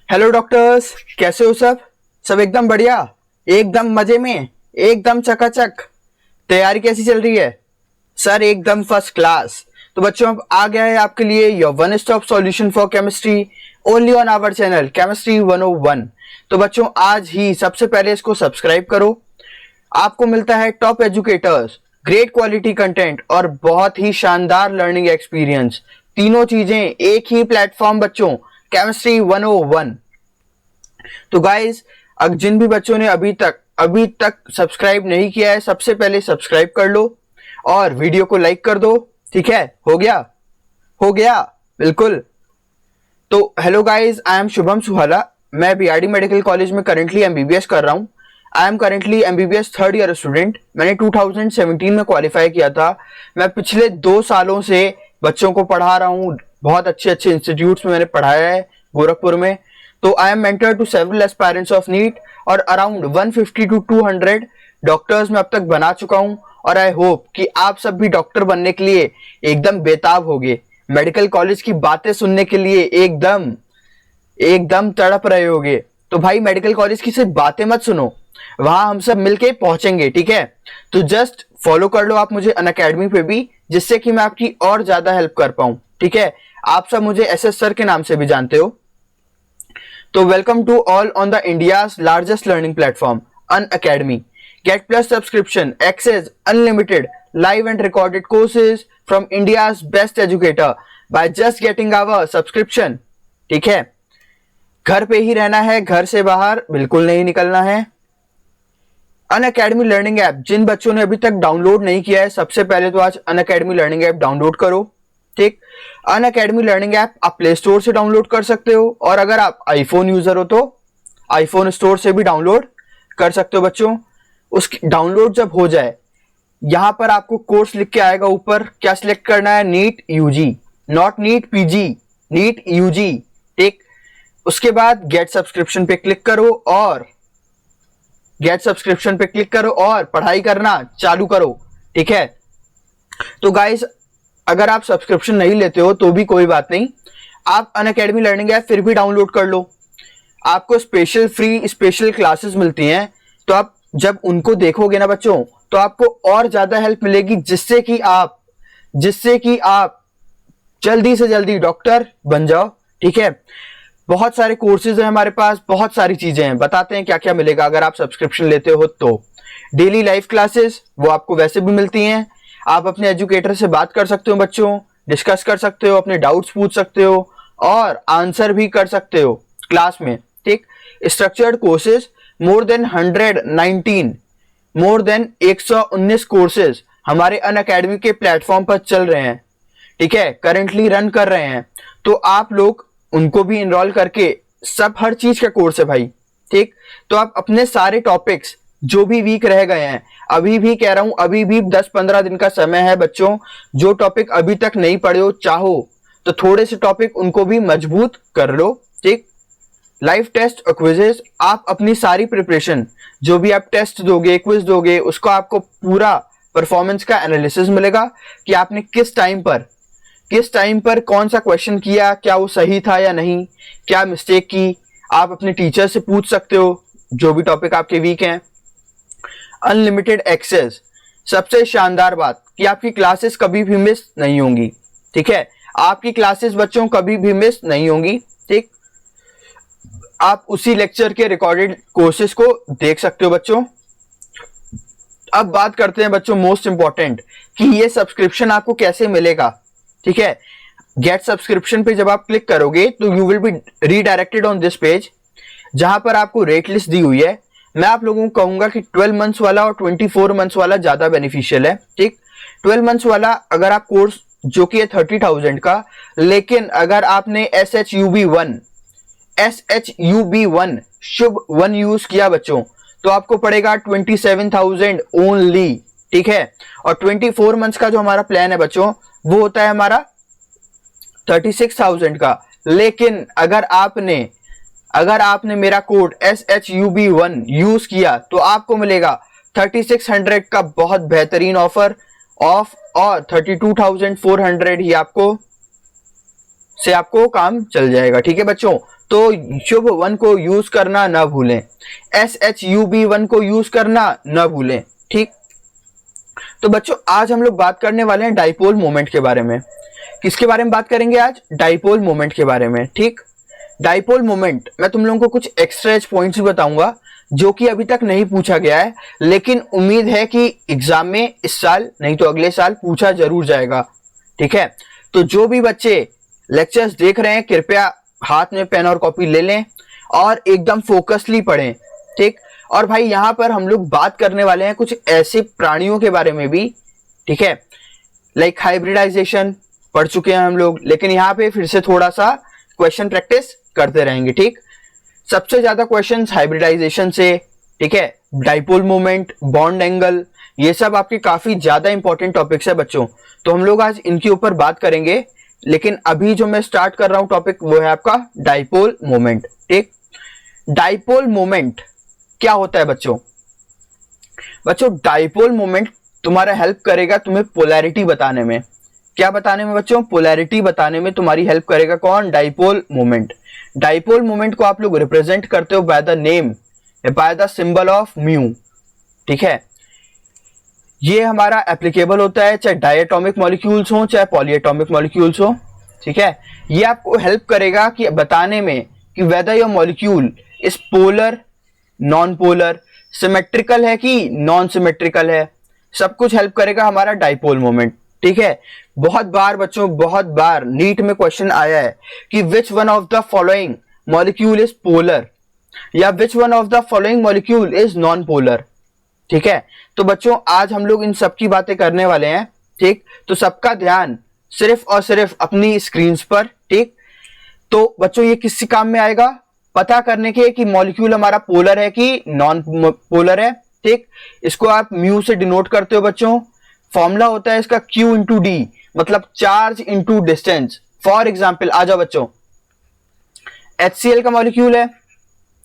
Hello doctors, कैसे हो सब? सब एकदम बढ़िया, एकदम मजे में, एकदम चकाचक। तैयारी कैसी चल रही है? सर एकदम फर्स्ट क्लास। तो बच्चों अब आ गया है आपके लिए your one stop solution for chemistry only on our channel chemistry 101। तो बच्चों आज ही सबसे पहले इसको सब्सक्राइब करो। आपको मिलता है top educators, great quality content और बहुत ही शानदार लर्निंग एक्सपीरियंस। तीनों चीजें एक ही प्लेटफॉर्म बच्चों, केमिस्ट्री 101। तो गाइस, जिन भी बच्चों ने अभी तक सब्सक्राइब नहीं किया है, सबसे पहले सब्सक्राइब कर लो और वीडियो को लाइक कर दो। ठीक है, हो गया? हो गया, बिल्कुल। तो hello guys, I am Shubham सुहाला। मैं बीआरडी मेडिकल कॉलेज में करेंटली एमबीबीएस कर रहा हूँ। I am currently MBBS third year student. मैंने 2017 में क्वालिफाई किया था। मैं पिछले 2 सालों से बच्चों को पढ़ा रहा हूँ। बहुत अच्छे अच्छे इंस्टीट्यूट्स में मैंने पढ़ाया है, गोरखपुर में। तो I am mentor to several aspirants of NEET और अराउंड 150 टू 200 डॉक्टर्स में अब तक बना चुका हूँ। और आई होप कि आप सब भी डॉक्टर बनने के लिए एकदम बेताब होगे, मेडिकल कॉलेज की बातें सुनने के लिए एकदम एकदम तड़प रहे होगे। तो भाई मेडिकल कॉलेज की सिर्फ बातें मत सुनो, वहां हम सब मिलके पहुंचेंगे। ठीक है, तो जस्ट फॉलो कर लो आप मुझे अनअकैडमी पे भी, जिससे कि मैं आपकी और ज्यादा हेल्प कर पाऊं। ठीक है, आप सब मुझे एसएस सर के नाम से भी जानते हो। तो welcome to all on the India's largest learning platform Unacademy. Get plus subscription, access unlimited live and recorded courses from India's best educator by just getting our subscription। ठीक है, घर पे ही रहना है, घर से बाहर बिल्कुल नहीं निकलना है। अनअकैडमी लर्निंग ऐप जिन बच्चों ने अभी तक डाउनलोड नहीं किया है, सबसे पहले तो आज अनअकैडमी लर्निंग ऐप डाउनलोड करो। ठीक, अनअकैडमी लर्निंग ऐप आप प्ले स्टोर से डाउनलोड कर सकते हो, और अगर आप आईफोन यूजर हो तो आईफोन स्टोर से भी डाउनलोड कर सकते हो बच्चों। उसकी डाउनलोड जब हो जाए, यहां पर आपको कोर्स लिख के आएगा ऊपर। क्या सिलेक्ट करना है? NEET UG, not NEET PG, NEET UG. ठीक, उसके बाद गेट सब्सक्रिप्शन पे क्लिक करो और पढ़ाई करना चालू करो। ठीक है, तो गाइस अगर आप सब्सक्रिप्शन नहीं लेते हो तो भी कोई बात नहीं, आप अनअकैडमी लर्निंग ऐप फिर भी डाउनलोड कर लो। आपको स्पेशल क्लासेस मिलती हैं, तो आप जब उनको देखोगे ना बच्चों, तो आपको और ज्यादा हेल्प मिलेगी, जिससे कि आप जल्दी से जल्दी डॉक्टर बन जाओ। ठीक है, बहुत सारे कोर्सेज हैं हमारे पास, बहुत सारी चीजें हैं। बताते हैं क्या क्या मिलेगा अगर आप सब्सक्रिप्शन लेते हो। तो डेली लाइव क्लासेस वो आपको वैसे भी मिलती हैं। आप अपने एजुकेटर से बात कर सकते हो बच्चों, डिस्कस कर सकते हो, अपने डाउट्स पूछ सकते हो और आंसर भी कर सकते हो क्लास में। ठीक, structured courses more than 119 courses हमारे अनअकैडमी के प्लेटफॉर्म पर चल रहे हैं। ठीक है, करेंटली रन कर रहे हैं, तो आप लोग उनको भी इनरोल करके, सब हर चीज का कोर्स है भाई। ठीक, तो आप अपने सारे टॉपिक्स जो भी वीक रह गए हैं, अभी भी कह रहा हूं, अभी भी 10-15 दिन का समय है बच्चों। जो टॉपिक अभी तक नहीं पढ़े हो, चाहो तो थोड़े से टॉपिक उनको भी मजबूत कर लो। ठीक, लाइव टेस्ट और क्विजेस, आप अपनी सारी प्रिपरेशन, जो भी आप टेस्ट दोगे, क्विज दोगे, उसको आपको पूरा परफॉर्मेंस का एनालिसिस मिलेगा कि आपने किस टाइम पर कौन सा क्वेश्चन किया, क्या वो सही था या नहीं, क्या मिस्टेक की। आप अपने टीचर से पूछ सकते हो जो भी टॉपिक आपके वीक हैं। अनलिमिटेड एक्सेस, सबसे शानदार बात कि आपकी क्लासेस कभी भी मिस नहीं होंगी। ठीक है, आपकी क्लासेस बच्चों कभी भी मिस नहीं होंगी। ठीक, आप उसी लेक्चर के रिकॉर्डेड कोर्सेज को देख सकते हो बच्चों। अब बात करते हैं बच्चों मोस्ट इंपॉर्टेंट, कि ये सब्सक्रिप्शन आपको कैसे मिलेगा। ठीक है, गेट सब्सक्रिप्शन पे जब आप क्लिक करोगे तो you will be redirected on this page, जहां पर आपको रेट लिस्ट दी हुई है। मैं आप लोगों को कहूंगा कि 12 मंथ्स वाला और 24 मंथ्स वाला ज्यादा बेनिफिशियल है। ठीक, 12 मंथ्स वाला अगर आप कोर्स जो कि है 30,000 का, लेकिन अगर आपने SHUB1 शुभ 1 यूज किया बच्चों, तो आपको पड़ेगा 27,000 ओनली। ठीक है, और 24 मंथ्स का जो हमारा प्लान है बच्चों, वो होता है हमारा 36,000 का। लेकिन अगर आपने मेरा कोड SHUB1 यूज किया, तो आपको मिलेगा 3600 का बहुत बेहतरीन ऑफर और 32,400 ही आपको से आपको काम चल जाएगा। ठीक है बच्चों, तो शुभ वन को यूज करना ना भूलें, SHUB1 को यूज करना ना भूलें। ठीक, तो बच्चों आज हम लोग बात करने वाले हैं डाइपोल मोमेंट के बारे में। किसके बारे में बात करेंगे आज? डाइपोल मोमेंट के बारे में। ठीक, डाइपोल मोमेंट मैं तुम लोगों को कुछ एक्स्ट्रा पॉइंट्स बताऊंगा जो कि अभी तक नहीं पूछा गया है, लेकिन उम्मीद है कि एग्जाम में इस साल नहीं तो अगले साल पूछा जरूर जाएगा। ठीक है, तो जो भी बच्चे लेक्चर्स देख रहे हैं कृपया हाथ में पेन और कॉपी ले लें और एकदम फोकसली पढ़ें। ठीक, और भाई यहाँ पर हम लोग बात करने वाले हैं कुछ ऐसे प्राणियों के बारे में भी। ठीक है, लाइक हाइब्रिडाइजेशन पढ़ चुके हैं हम लोग, लेकिन यहाँ पे फिर से थोड़ा सा क्वेश्चन प्रैक्टिस करते रहेंगे। ठीक, सबसे ज्यादा क्वेश्चंस हाइब्रिडाइजेशन से, ठीक है, डाइपोल मोमेंट, बॉन्ड एंगल, ये सब आपके काफी ज्यादा इंपॉर्टेंट टॉपिक्स है बच्चों, तो हम लोग आज इनके ऊपर बात करेंगे। लेकिन अभी जो मैं स्टार्ट कर रहा हूं टॉपिक वो है आपका डाइपोल मोमेंट। ठीक, डाइपोल मोमेंट क्या होता है बच्चों? बच्चों डाइपोल मोमेंट तुम्हारा हेल्प करेगा तुम्हें पोलैरिटी बताने में। क्या बताने में बच्चों? पोलैरिटी बताने में तुम्हारी हेल्प करेगा कौन? Dipole moment. डाइपोल मोमेंट को आप लोग रिप्रेजेंट करते हो by the name, by the symbol of mu. ठीक है, ये हमारा एप्लीकेबल होता है चाहे डायटोमिक मॉलिक्यूल्स हो चाहे पॉलीएटॉमिक मॉलिक्यूल्स हो। ठीक है, ये आपको हेल्प करेगा कि बताने में कि whether your molecule is polar, non polar, symmetrical है कि नॉन सिमेट्रिकल है, सब कुछ हेल्प करेगा हमारा डाइपोल मोमेंट। ठीक है, बहुत बार बच्चों, बहुत बार नीट में क्वेश्चन आया है कि which one of the following molecule is polar या which one of the following molecule is non polar. ठीक है, तो बच्चों आज हम लोग इन सब की बातें करने वाले हैं। ठीक, तो सबका ध्यान सिर्फ और सिर्फ अपनी स्क्रीन पर। ठीक, तो बच्चों ये किस काम में आएगा? पता करने के कि मॉलिक्यूल हमारा पोलर है कि नॉन पोलर है। ठीक, इसको आप म्यू से डिनोट करते हो बच्चों। फॉर्मूला होता है इसका Q इंटू डी, मतलब charge into distance. For example आ जाओ बच्चों, HCl का मॉलिक्यूल है।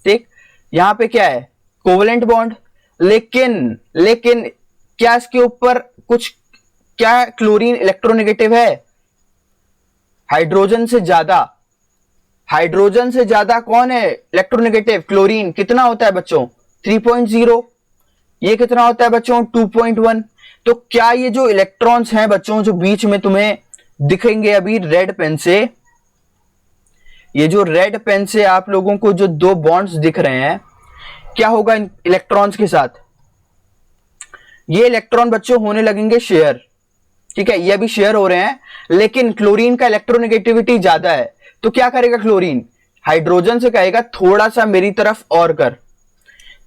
ठीक, यहां पे क्या है? कोवेलेंट बॉन्ड, लेकिन क्या इसके ऊपर कुछ, क्या क्लोरीन इलेक्ट्रोनेगेटिव है? हाइड्रोजन से ज्यादा, हाइड्रोजन से ज्यादा कौन है इलेक्ट्रोनेगेटिव? क्लोरीन। कितना होता है बच्चों? 3.0। ये कितना होता है बच्चों? 2.1। तो क्या ये जो इलेक्ट्रॉन्स हैं बच्चों जो बीच में तुम्हें दिखेंगे अभी रेड पेन से, ये जो रेड पेन से आप लोगों को जो दो बॉन्ड्स दिख रहे हैं, क्या होगा इन इलेक्ट्रॉन्स के साथ? ये इलेक्ट्रॉन बच्चों होने लगेंगे शेयर। ठीक है, ये भी शेयर हो रहे हैं, लेकिन क्लोरीन का इलेक्ट्रोनेगेटिविटी ज्यादा है, तो क्या करेगा क्लोरीन? हाइड्रोजन से कहेगा थोड़ा सा मेरी तरफ और कर,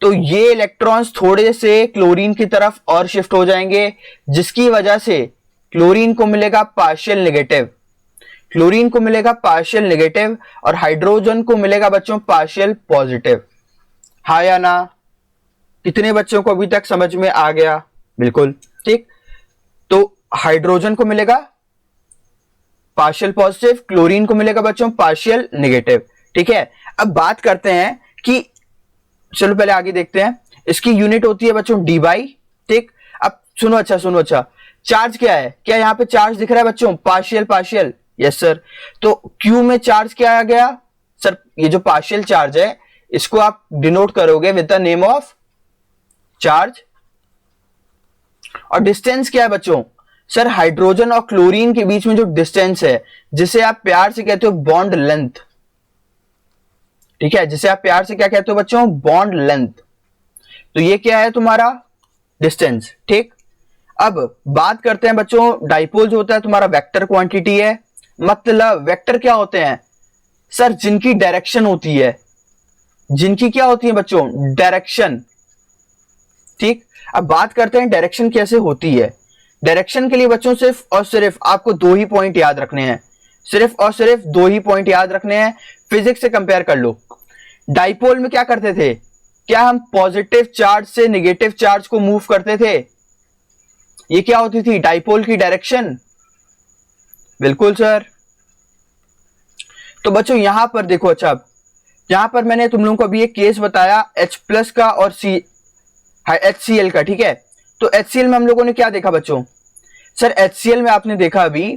तो ये इलेक्ट्रॉन्स थोड़े से क्लोरीन की तरफ और शिफ्ट हो जाएंगे, जिसकी वजह से क्लोरीन को मिलेगा पार्शियल नेगेटिव, क्लोरीन को मिलेगा पार्शियल नेगेटिव और हाइड्रोजन को मिलेगा बच्चों पार्शियल पॉजिटिव। हाँ या ना? कितने बच्चों को अभी तक समझ में आ गया? बिल्कुल ठीक, तो हाइड्रोजन को मिलेगा पार्शियल पॉजिटिव, क्लोरीन को मिलेगा बच्चों पार्शियल नेगेटिव। ठीक है, अब बात करते हैं कि, चलो पहले आगे देखते हैं, इसकी यूनिट होती है बच्चों डी बाई। ठीक, अब सुनो अच्छा, चार्ज क्या है? क्या यहां पे चार्ज दिख रहा है बच्चों? पार्शियल। यस सर, तो क्यू में चार्ज क्या आ गया सर? ये जो पार्शियल चार्ज है इसको आप डिनोट करोगे with the name of charge. और डिस्टेंस क्या है बच्चों? सर हाइड्रोजन और क्लोरीन के बीच में जो डिस्टेंस है, जिसे आप प्यार से कहते हो बॉन्ड लेंथ। ठीक है, जिसे आप प्यार से क्या कहते हो बच्चों? Bond length. तो ये क्या है तुम्हारा? डिस्टेंस। ठीक, अब बात करते हैं बच्चों, डाइपोल जो होता है तुम्हारा वेक्टर क्वांटिटी है। मतलब वेक्टर क्या होते हैं सर? जिनकी डायरेक्शन होती है, जिनकी क्या होती है बच्चों? डायरेक्शन। ठीक, अब बात करते हैं डायरेक्शन कैसे होती है। डायरेक्शन के लिए बच्चों सिर्फ और सिर्फ आपको दो ही पॉइंट याद रखने हैं, सिर्फ और सिर्फ दो ही पॉइंट याद रखने हैं। फिजिक्स से कंपेयर कर लो। डाइपोल में क्या करते थे? क्या हम पॉजिटिव चार्ज से नेगेटिव चार्ज को मूव करते थे? ये क्या होती थी डाइपोल की डायरेक्शन? बिल्कुल सर। तो बच्चों यहां पर देखो, अच्छा अब यहां पर मैंने तुम लोगों को अभी एक केस बताया H+ का और HCl का। ठीक है, तो HCl में हम लोगों ने क्या देखा बच्चों? सर HCl में आपने देखा अभी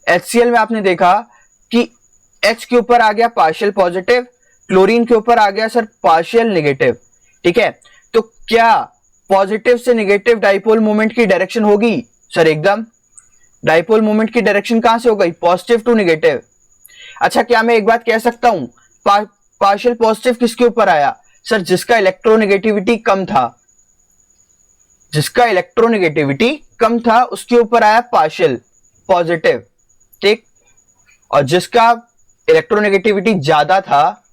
HCl में आपने देखा कि H के ऊपर आ गया पार्शियल पॉजिटिव, क्लोरीन के ऊपर आ गया सर पार्शियल नेगेटिव। ठीक है, तो क्या पॉजिटिव से नेगेटिव डाइपोल मोमेंट की डायरेक्शन होगी? सर एकदम। डाइपोल मोमेंट की डायरेक्शन कहां से हो गई? Positive to negative. अच्छा, क्या मैं एक बात कह सकता हूं पार्शियल पॉजिटिव किसके ऊपर आया? सर जिसका इलेक्ट्रोनेगेटिविटी कम था, जिसका इलेक्ट्रोनेगेटिविटी कम था उसके ऊपर आया पार्शियल पॉजिटिव। ठीक, और जिसका इलेक्ट्रोनेगेटिविटी ज्यादा था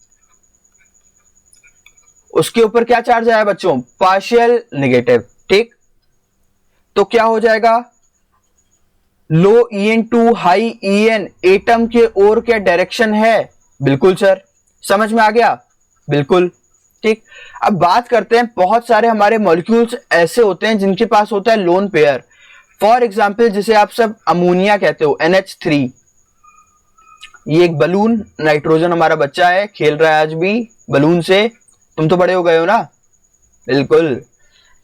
उसके ऊपर क्या चार्ज आया बच्चों? Partial negative. ठीक, तो क्या हो जाएगा? Low EN to high EN atom के ओर क्या डायरेक्शन है? बिल्कुल सर, समझ में आ गया? बिल्कुल। ठीक, अब बात करते हैं, बहुत सारे हमारे मॉलिक्यूल्स ऐसे होते हैं जिनके पास होता है लोन पेयर। फॉर एग्जाम्पल जिसे आप सब अमोनिया कहते हो, NH3। ये एक बलून, नाइट्रोजन हमारा बच्चा है, खेल रहा है आज भी बलून से। तुम तो बड़े हो गए हो ना? बिल्कुल।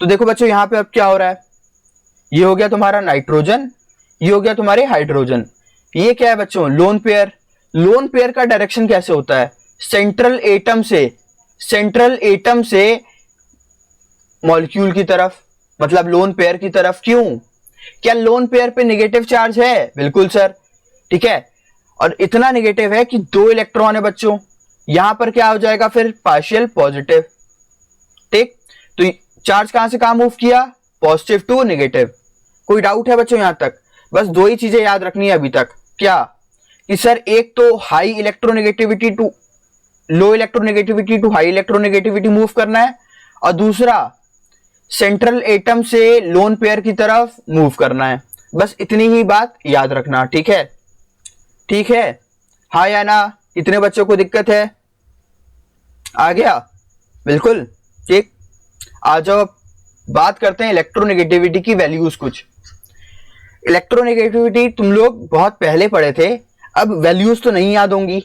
तो देखो बच्चों, यहां पे अब क्या हो रहा है? ये हो गया तुम्हारा नाइट्रोजन, ये हो गया तुम्हारे हाइड्रोजन। ये क्या है बच्चों? Lone pair. लोन पेयर का डायरेक्शन कैसे होता है? सेंट्रल एटम से मॉलिक्यूल की तरफ, मतलब लोन पेयर की तरफ। क्यों? क्या लोन पेयर पे नेगेटिव चार्ज है? बिल्कुल सर। ठीक है, और इतना नेगेटिव है कि 2 इलेक्ट्रॉन है बच्चों। यहां पर क्या हो जाएगा फिर? Partial positive. ठीक, तो चार्ज कहां से कहां मूव किया? Positive to negative. कोई डाउट है बच्चों यहां तक? बस 2 ही चीजें याद रखनी है अभी तक। क्या? कि सर एक तो high electronegativity to low electronegativity to high electronegativity move करना है, और दूसरा सेंट्रल एटम से लोन पेयर की तरफ मूव करना है। बस इतनी ही बात याद रखना। ठीक है? ठीक है, हाँ या ना? कितने बच्चों को दिक्कत है? आ गया? बिल्कुल। ठीक, आ जाओ, बात करते हैं इलेक्ट्रोनेगेटिविटी की वैल्यूज। कुछ इलेक्ट्रोनेगेटिविटी तुम लोग बहुत पहले पढ़े थे, अब वैल्यूज तो नहीं याद होंगी,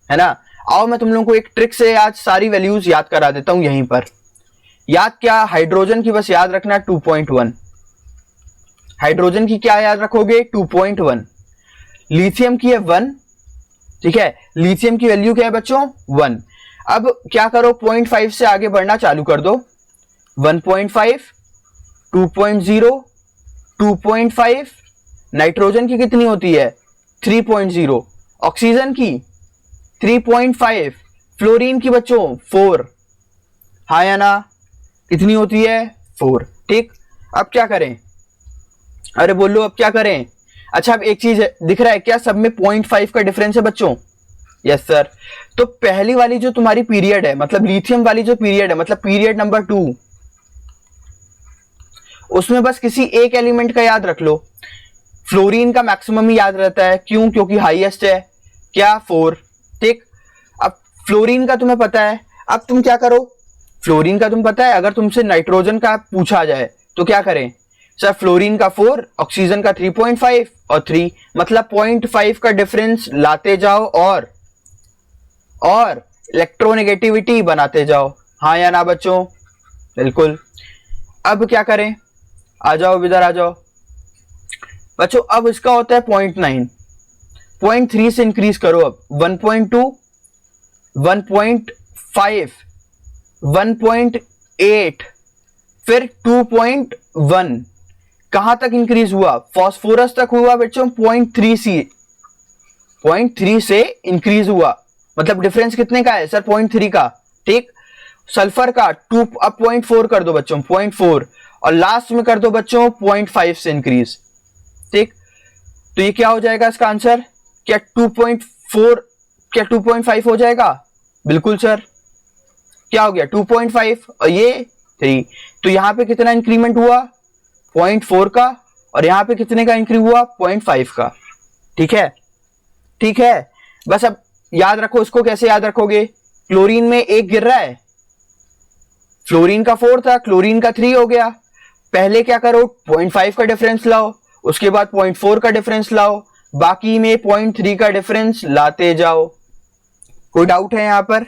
है ना? आओ मैं तुम लोगों को एक ट्रिक से आज सारी वैल्यूज याद करा देता हूं यहीं पर। याद क्या? हाइड्रोजन की बस याद रखना 2.1। हाइड्रोजन की क्या याद रखोगे? 2.1। लिथियम की है 1। ठीक है, लिथियम की वैल्यू क्या है बच्चों? 1। अब क्या करो? 0.5 से आगे बढ़ना चालू कर दो। 1.5, 2.0, 2.5। नाइट्रोजन की कितनी होती है? 3.0। ऑक्सीजन की 3.5। फ्लोरीन की बच्चों 4। हाँ या ना? कितनी होती है? 4। ठीक, अब क्या करें? अरे बोलो, अब क्या करें? अच्छा, अब एक चीज दिख रहा है क्या? सब में 0.5 का डिफरेंस है बच्चों। Yes sir. तो पहली वाली जो तुम्हारी पीरियड है, मतलब लिथियम वाली जो पीरियड है, मतलब पीरियड नंबर 2, उसमें बस किसी एक एलिमेंट का याद रख लो। फ्लोरीन का मैक्सिमम ही याद रहता है। क्यों? क्योंकि हाईएस्ट है। क्या? 4। ठीक, अब फ्लोरीन का तुम्हें पता है। अब तुम क्या करो? फ्लोरीन का तुम पता है, अगर तुमसे नाइट्रोजन का पूछा जाए तो क्या करें? सर फ्लोरीन का 4, ऑक्सीजन का 3.5 और 3, मतलब 0.5 का डिफरेंस लाते जाओ और इलेक्ट्रोनेगेटिविटी बनाते जाओ। हाँ या ना बच्चों? बिल्कुल। अब क्या करें? आ जाओ, इधर आ जाओ बच्चों। अब इसका होता है 0.9, 0.3 से इंक्रीज करो। अब 1.2, 1.5, 1.8, फिर 2.1। कहां तक इंक्रीज हुआ? फास्फोरस तक हुआ बच्चों। 0.3 से इंक्रीज हुआ, मतलब डिफरेंस कितने का है सर? 0.3 का। ठीक, सल्फर का 2, अब 0.4 कर दो बच्चों, 0.4, और लास्ट में कर दो बच्चों 0.5 से इंक्रीज। ठीक, तो ये क्या हो जाएगा इसका आंसर? क्या 2.4 क्या 2.5 हो जाएगा? बिल्कुल सर। क्या हो गया? 2.5 और ये 3। तो यहां पे कितना इंक्रीमेंट हुआ? 0.4 का, और यहां पे कितने का इंक्रीज हुआ? 0.5 का। ठीक है? ठीक है, बस अब याद रखो। इसको कैसे याद रखोगे? क्लोरीन में 1 गिर रहा है, फ्लोरीन का 4 था, क्लोरीन का 3 हो गया। पहले क्या करो? 0.5 का डिफरेंस लाओ, उसके बाद 0.4 का डिफरेंस लाओ, बाकी में 0.3 का डिफरेंस लाते जाओ। कोई डाउट है यहां पर?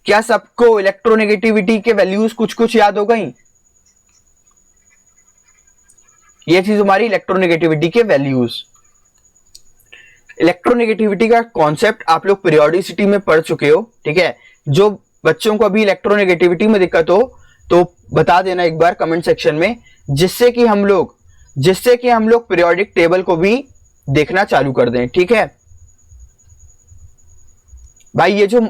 क्या सबको इलेक्ट्रोनेगेटिविटी के वैल्यूज कुछ कुछ याद हो गई? ये चीज हमारी इलेक्ट्रोनेगेटिविटी के वैल्यूज। इलेक्ट्रोनेगेटिविटी का कॉन्सेप्ट आप लोग पीरियोडिसिटी में पढ़ चुके हो, ठीक है। जो बच्चों को अभी इलेक्ट्रोनेगेटिविटी में दिक्कत हो तो बता देना एक बार कमेंट सेक्शन में, जिससे कि हम लोग पीरियोडिक टेबल को भी देखना चालू कर दें, ठीक है भाई। ये जो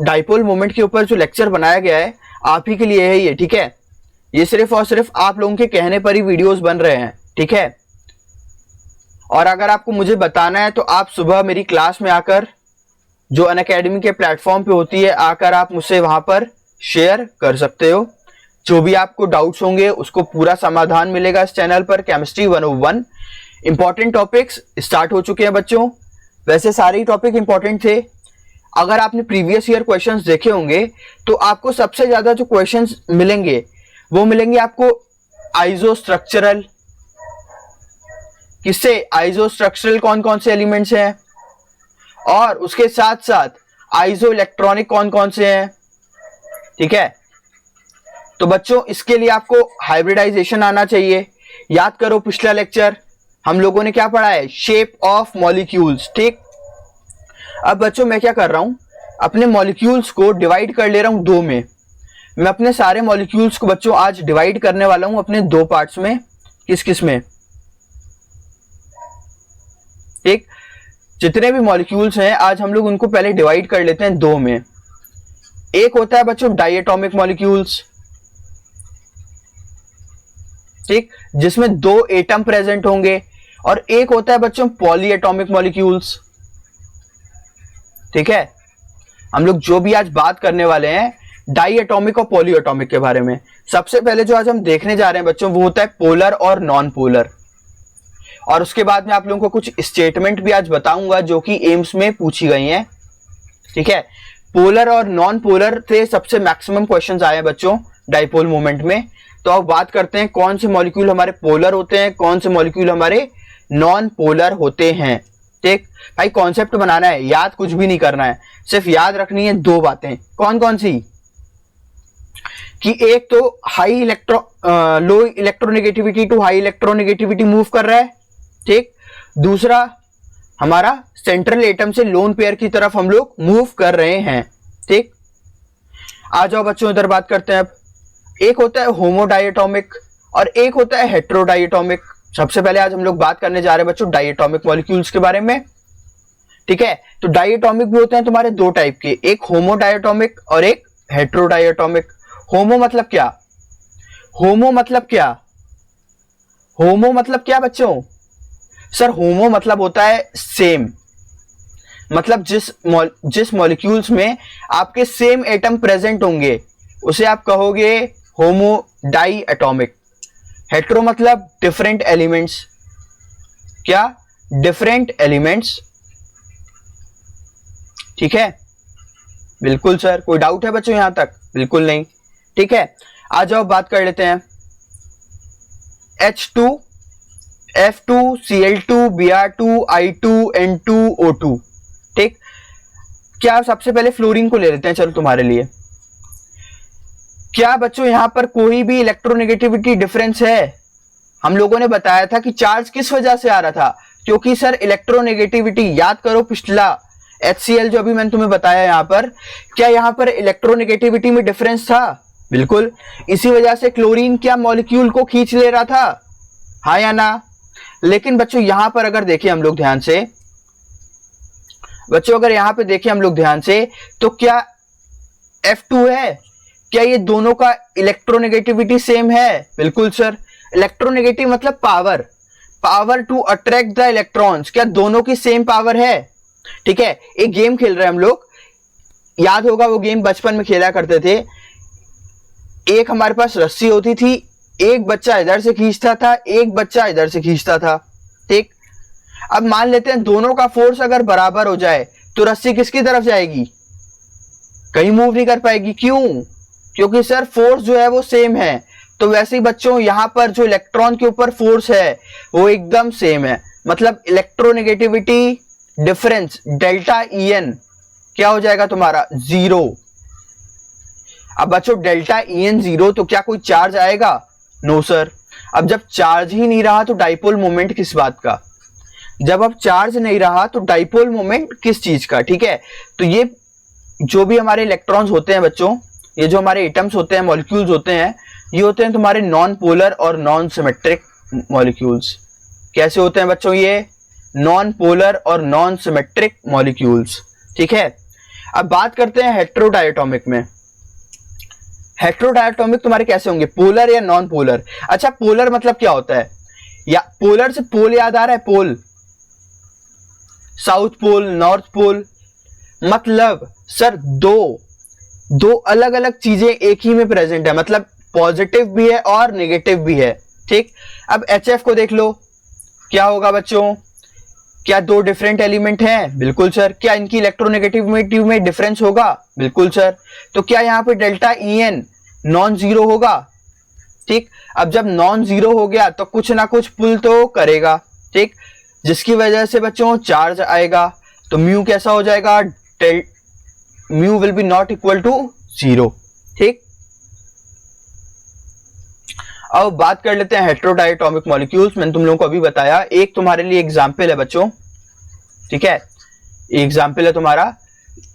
डाइपोल मोमेंट के ऊपर जो लेक्चर बनाया गया है आप ही के लिए है ये, ठीक है। ये सिर्फ और सिर्फ आप लोगों के कहने पर ही वीडियोस बन रहे हैं, ठीक है। और अगर आपको मुझे बताना है तो आप सुबह मेरी क्लास में आकर, जो अनअकैडमी के प्लेटफॉर्म पे होती है, आकर आप मुझसे वहां पर शेयर कर सकते हो। जो भी आपको डाउट्स होंगे उसको पूरा समाधान मिलेगा इस चैनल पर। केमिस्ट्री 101 इंपॉर्टेंट टॉपिक्स स्टार्ट हो चुके हैं बच्चों। वैसे सारे ही टॉपिक इंपॉर्टेंट थे। अगर आपने प्रीवियस ईयर क्वेश्चंस देखे होंगे तो आपको सबसे ज्यादा जो क्वेश्चंस मिलेंगे वो मिलेंगे आपको आइसोस्ट्रक्चरल। किससे? आइसोस्ट्रक्चरल कौन कौन से एलिमेंट्स हैं, और उसके साथ साथ आइसो इलेक्ट्रॉनिक कौन कौन से हैं, ठीक है। तो बच्चों इसके लिए आपको हाइब्रिडाइजेशन आना चाहिए। याद करो पिछला लेक्चर हम लोगों ने क्या पढ़ा है, शेप ऑफ मॉलिक्यूल्स, ठीक। अब बच्चों मैं क्या कर रहा हूं, अपने मॉलिक्यूल्स को डिवाइड कर ले रहा हूं दो में। मैं अपने सारे मॉलिक्यूल्स को बच्चों आज डिवाइड करने वाला हूं अपने दो पार्ट्स में। किस किस में? ठीक, जितने भी मॉलिक्यूल्स हैं आज हम लोग उनको पहले डिवाइड कर लेते हैं दो में। एक होता है बच्चों डाइएटॉमिक मॉलिक्यूल्स, ठीक, जिसमें दो एटम प्रेजेंट होंगे। और एक होता है बच्चों पॉलीएटॉमिक मॉलिक्यूल्स, ठीक है। हम लोग जो भी आज बात करने वाले हैं डाइएटॉमिक और पॉलीएटॉमिक के बारे में। सबसे पहले जो आज हम देखने जा रहे हैं बच्चों वो होता है पोलर और नॉन पोलर। और उसके बाद में आप लोगों को कुछ स्टेटमेंट भी आज बताऊंगा जो कि एम्स में पूछी गई हैं, ठीक है। पोलर और नॉन पोलर से सबसे मैक्सिमम क्वेश्चंस आए हैं बच्चों डाइपोल मोमेंट में। तो अब बात करते हैं कौन से मॉलिक्यूल हमारे पोलर होते हैं, कौन से मॉलिक्यूल हमारे नॉन पोलर होते हैं, ठीक। भाई कॉन्सेप्ट बनाना है, याद कुछ भी नहीं करना है, सिर्फ याद रखनी है दो बातें। कौन कौन सी? कि एक तो low electronegativity to high electronegativity move कर रहा है, ठीक। दूसरा हमारा सेंट्रल एटम से लोन पेयर की तरफ हम लोग मूव कर रहे हैं, ठीक। आ जाओ बच्चों इधर बात करते हैं अब। एक होता है होमोडाइएटॉमिक और एक होता है हेट्रोडाइएटॉमिक। सबसे पहले आज हम लोग बात करने जा रहे हैं बच्चों डाइएटॉमिक मॉलिक्यूल्स के बारे में, ठीक है। तो डाइएटॉमिक भी होते हैं तुम्हारे दो टाइप के, एक होमोडाइएटॉमिक और एक हेट्रोडाइएटॉमिक। होमो मतलब क्या? होमो मतलब क्या? होमो मतलब क्या बच्चों? सर होमो मतलब होता है सेम, मतलब जिस मॉलिक्यूल्स में आपके सेम एटम प्रेजेंट होंगे उसे आप कहोगे होमो डाई एटॉमिक। हेट्रो मतलब डिफरेंट एलिमेंट्स। क्या? डिफरेंट एलिमेंट्स, ठीक है। बिल्कुल सर, कोई डाउट है बच्चों यहां तक? बिल्कुल नहीं, ठीक है। आ जाओ बात कर लेते हैं H2 F2 Cl2 Br2 I2 N2 O2, ठीक। क्या सबसे पहले फ्लोरीन को ले लेते हैं, चलो तुम्हारे लिए। क्या बच्चों यहां पर कोई भी इलेक्ट्रोनेगेटिविटी डिफरेंस है? हम लोगों ने बताया था कि चार्ज किस वजह से आ रहा था, क्योंकि सर इलेक्ट्रोनेगेटिविटी, याद करो पिछला HCl जो अभी मैंने तुम्हें बताया यहां पर, क्या यहां पर इलेक्ट्रोनेगेटिविटी में डिफरेंस था? बिल्कुल। इसी वजह से क्लोरीन क्या मॉलिक्यूल को खींच ले रहा था, हाँ या ना? लेकिन बच्चों यहां पर अगर देखें हम लोग ध्यान से, बच्चों अगर यहां पे देखें हम लोग ध्यान से, तो क्या F2 है, क्या ये दोनों का इलेक्ट्रोनेगेटिविटी सेम है? बिल्कुल सर। इलेक्ट्रोनेगेटिव मतलब power, power to attract the electrons, क्या दोनों की सेम पावर है? ठीक है। एक गेम खेल रहे हैं हम लोग, याद होगा वो गेम बचपन में खेला करते थे। एक हमारे पास रस्सी होती थी, एक बच्चा इधर से खींचता था, एक बच्चा इधर से खींचता था, ठीक। अब मान लेते हैं दोनों का फोर्स अगर बराबर हो जाए तो रस्सी किसकी तरफ जाएगी? कहीं मूव नहीं कर पाएगी। क्यों? क्योंकि सर फोर्स जो है वो सेम है। तो वैसे ही बच्चों यहां पर जो इलेक्ट्रॉन के ऊपर फोर्स है वो एकदम सेम है, मतलब इलेक्ट्रोनेगेटिविटी डिफरेंस डेल्टा En क्या हो जाएगा तुम्हारा? 0। अब बच्चों डेल्टा En 0 तो क्या कोई चार्ज आएगा? No sir. अब जब चार्ज ही नहीं रहा तो डाइपोल मोमेंट किस बात का? जब अब चार्ज नहीं रहा तो डाइपोल मोमेंट किस चीज का, ठीक है। तो ये जो भी हमारे इलेक्ट्रॉन्स होते हैं बच्चों, ये जो हमारे एटम्स होते हैं, मॉलिक्यूल्स होते हैं, ये होते हैं तुम्हारे नॉन पोलर और नॉन सिमेट्रिक मॉलिक्यूल्स। कैसे होते हैं बच्चों ये? नॉन पोलर और नॉन सिमेट्रिक मॉलिक्यूल्स, ठीक है। अब बात करते हैं हेट्रोडायटोमिक में। हेट्रोडायटोमिक तुम्हारे कैसे होंगे, पोलर या नॉन पोलर? अच्छा, पोलर मतलब क्या होता है? या पोलर से पोल याद आ रहा है, पोल, साउथ पोल, नॉर्थ पोल, मतलब सर दो अलग अलग चीजें एक ही में प्रेजेंट है, मतलब पॉजिटिव भी है और नेगेटिव भी है, ठीक। अब HF को देख लो, क्या होगा बच्चों? क्या दो डिफरेंट एलिमेंट हैं? बिल्कुल सर। क्या इनकी इलेक्ट्रोनेगेटिविटी में डिफरेंस होगा? बिल्कुल सर। तो क्या यहाँ पे डेल्टा EN नॉन जीरो होगा? ठीक। अब जब नॉन जीरो हो गया तो कुछ ना कुछ पुल तो करेगा, ठीक, जिसकी वजह से बच्चों चार्ज आएगा। तो म्यू कैसा हो जाएगा? Mu will be not equal to zero, ठीक। अब बात कर लेते हैं हेट्रोडायटोमिक मॉलिक्यूल्स। मैंने तुम लोगों को अभी बताया, एक तुम्हारे लिए एग्जाम्पल है बच्चों, ठीक है, एग्जाम्पल है तुम्हारा।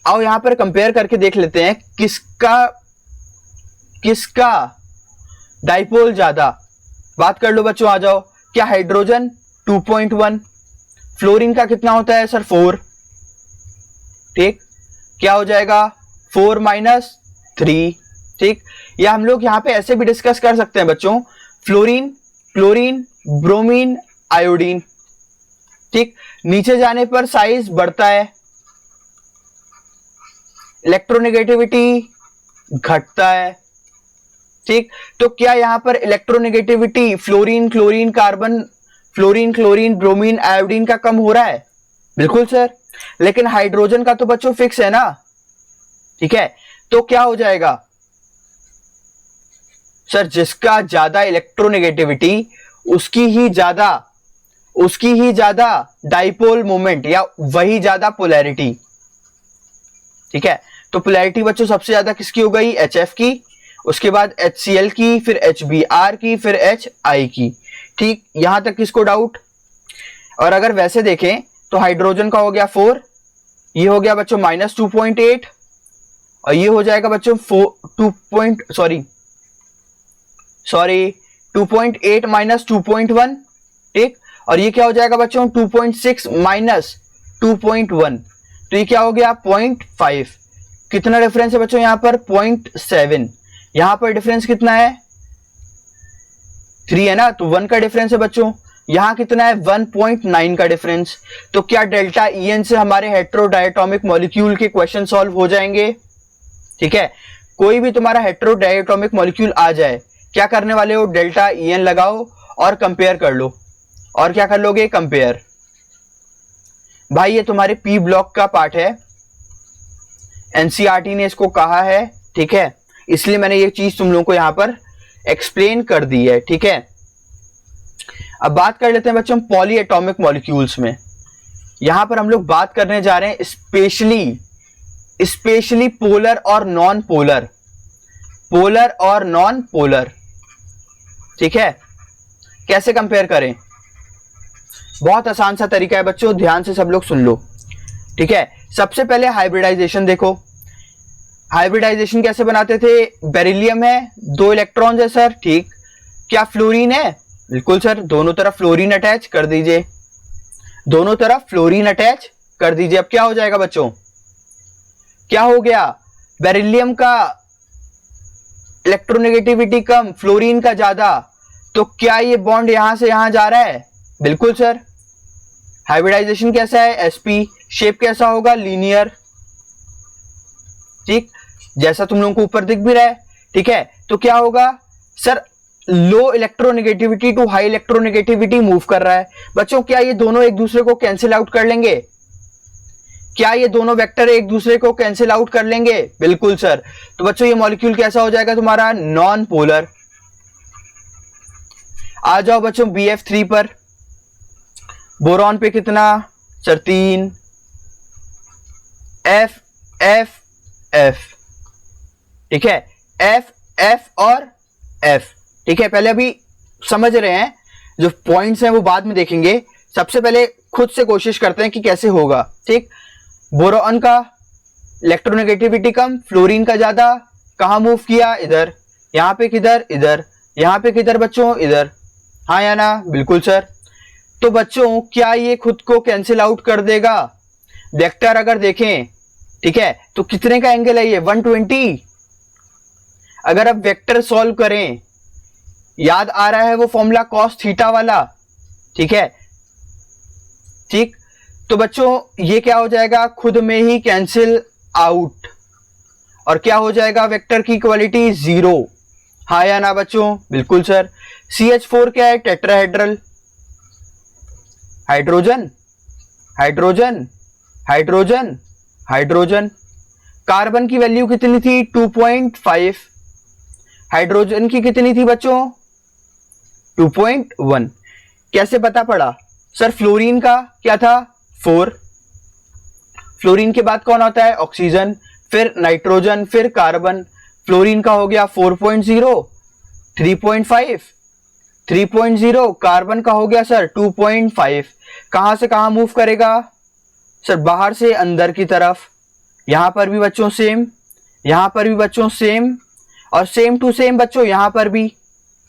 आओ यहां पर कंपेयर करके देख लेते हैं किसका डाइपोल ज्यादा। बात कर लो बच्चों, आ जाओ। क्या हाइड्रोजन 2.1, फ्लोरीन का कितना होता है सर? 4, ठीक। क्या हो जाएगा? 4 माइनस 3, ठीक। या हम लोग यहां पे ऐसे भी डिस्कस कर सकते हैं बच्चों, फ्लोरीन, क्लोरीन, ब्रोमीन, आयोडीन, ठीक। नीचे जाने पर साइज बढ़ता है, इलेक्ट्रोनेगेटिविटी घटता है, ठीक। तो क्या यहां पर electronegativity fluorine, chlorine, carbon, fluorine, chlorine, bromine, iodine का कम हो रहा है? बिल्कुल सर। लेकिन हाइड्रोजन का तो बच्चों फिक्स है ना, ठीक है। तो क्या हो जाएगा सर? जिसका ज्यादा इलेक्ट्रोनेगेटिविटी उसकी ही ज्यादा डाइपोल मोमेंट या वही ज्यादा पोलैरिटी, ठीक है। तो पोलैरिटी बच्चों सबसे ज्यादा किसकी हो गई? HF की, उसके बाद HCl की, फिर HBr की, फिर HI की, ठीक। यहां तक किसको डाउट? और अगर वैसे देखें तो हाइड्रोजन का हो गया 4, ये हो गया बच्चों -2.8, और ये हो जाएगा बच्चों 2.8 माइनस 2.1, ठीक। और ये क्या हो जाएगा बच्चों? 2.6 माइनस 2.1, तो ये क्या हो गया? 0.5। कितना डिफरेंस है बच्चों यहां पर? 0.7। यहां पर डिफरेंस कितना है? 3 है ना, तो 1 का डिफरेंस है बच्चों। यहां कितना है? 1.9 का डिफरेंस। तो क्या डेल्टा EN से हमारे हेट्रोडायटोमिक मॉलिक्यूल के क्वेश्चन सॉल्व हो जाएंगे? ठीक है, कोई भी तुम्हारा हेट्रोडायटोमिक मॉलिक्यूल आ जाए, क्या करने वाले हो? डेल्टा EN लगाओ और कंपेयर कर लो। और क्या कर लोगे? कंपेयर। भाई ये तुम्हारे P ब्लॉक का पार्ट है, NCERT ने इसको कहा है, ठीक है, इसलिए मैंने ये चीज तुम लोगों को यहां पर एक्सप्लेन कर दी है, ठीक है। अब बात कर लेते हैं बच्चों पॉली एटॉमिक मॉलिक्यूल्स में। यहां पर हम लोग बात करने जा रहे हैं स्पेशली पोलर और नॉन पोलर, ठीक है। कैसे कंपेयर करें? बहुत आसान सा तरीका है बच्चों, ध्यान से सब लोग सुन लो, ठीक है। सबसे पहले हाइब्रिडाइजेशन देखो। हाइब्रिडाइजेशन कैसे बनाते थे? बेरिलियम है, 2 इलेक्ट्रॉन्स है सर, ठीक। क्या फ्लोरीन है? बिल्कुल सर, दोनों तरफ फ्लोरीन अटैच कर दीजिए, दोनों तरफ फ्लोरीन अटैच कर दीजिए। अब क्या हो जाएगा बच्चों? क्या हो गया? बेरिलियम का इलेक्ट्रोनेगेटिविटी कम, फ्लोरीन का ज्यादा, तो क्या ये बॉन्ड यहां से यहां जा रहा है? बिल्कुल सर। हाइब्रिडाइजेशन कैसा है? sp। शेप कैसा होगा? लीनियर, ठीक, जैसा तुम लोगों को ऊपर दिख भी रहा है, ठीक है। तो क्या होगा sir? Low electronegativity to high electronegativity move कर रहा है। बच्चों क्या ये दोनों एक दूसरे को कैंसिल आउट कर लेंगे? क्या ये दोनों वेक्टर एक दूसरे को कैंसिल आउट कर लेंगे? बिल्कुल सर। तो बच्चों ये मॉलिक्यूल कैसा हो जाएगा तुम्हारा? Non polar. आ जाओ बच्चों BF3 पर। बोरॉन पे कितना सर? 3। F F F, ठीक है, F F और F, ठीक है। पहले अभी समझ रहे हैं, जो पॉइंट्स हैं वो बाद में देखेंगे। सबसे पहले खुद से कोशिश करते हैं कि कैसे होगा। ठीक, बोरॉन का इलेक्ट्रोनेगेटिविटी कम, फ्लोरीन का ज्यादा, कहाँ मूव किया, इधर, यहाँ पे किधर, इधर, यहाँ पे किधर बच्चों, इधर, हाँ या ना, बिल्कुल सर। तो बच्चों क्या ये खुद को कैंसिल आउट कर देगा? वेक्टर अगर देखें, ठीक है, तो कितने का एंगल है ये, 120। अगर अब वेक्टर सॉल्व करें, याद आ रहा है वो फॉर्मूला कॉस थीटा वाला, ठीक है, ठीक, तो बच्चों ये क्या हो जाएगा, खुद में ही कैंसिल आउट, और क्या हो जाएगा, वेक्टर की क्वालिटी 0, हाँ या ना बच्चों, बिल्कुल सर। CH4 क्या है, tetrahedral, hydrogen hydrogen hydrogen hydrogen, carbon की वैल्यू कितनी थी, 2.5, हाइड्रोजन की कितनी थी बच्चों, 2.1। कैसे पता पड़ा सर? फ्लोरीन का क्या था, 4, फ्लोरीन के बाद कौन आता है, ऑक्सीजन, फिर नाइट्रोजन, फिर कार्बन, फ्लोरीन का हो गया 4.0, 3.5, 3.0, कार्बन का हो गया सर 2.5। कहां से कहां मूव करेगा सर, बाहर से अंदर की तरफ, यहां पर भी बच्चों सेम, यहां पर भी बच्चों सेम, और सेम टू सेम बच्चों यहां पर भी,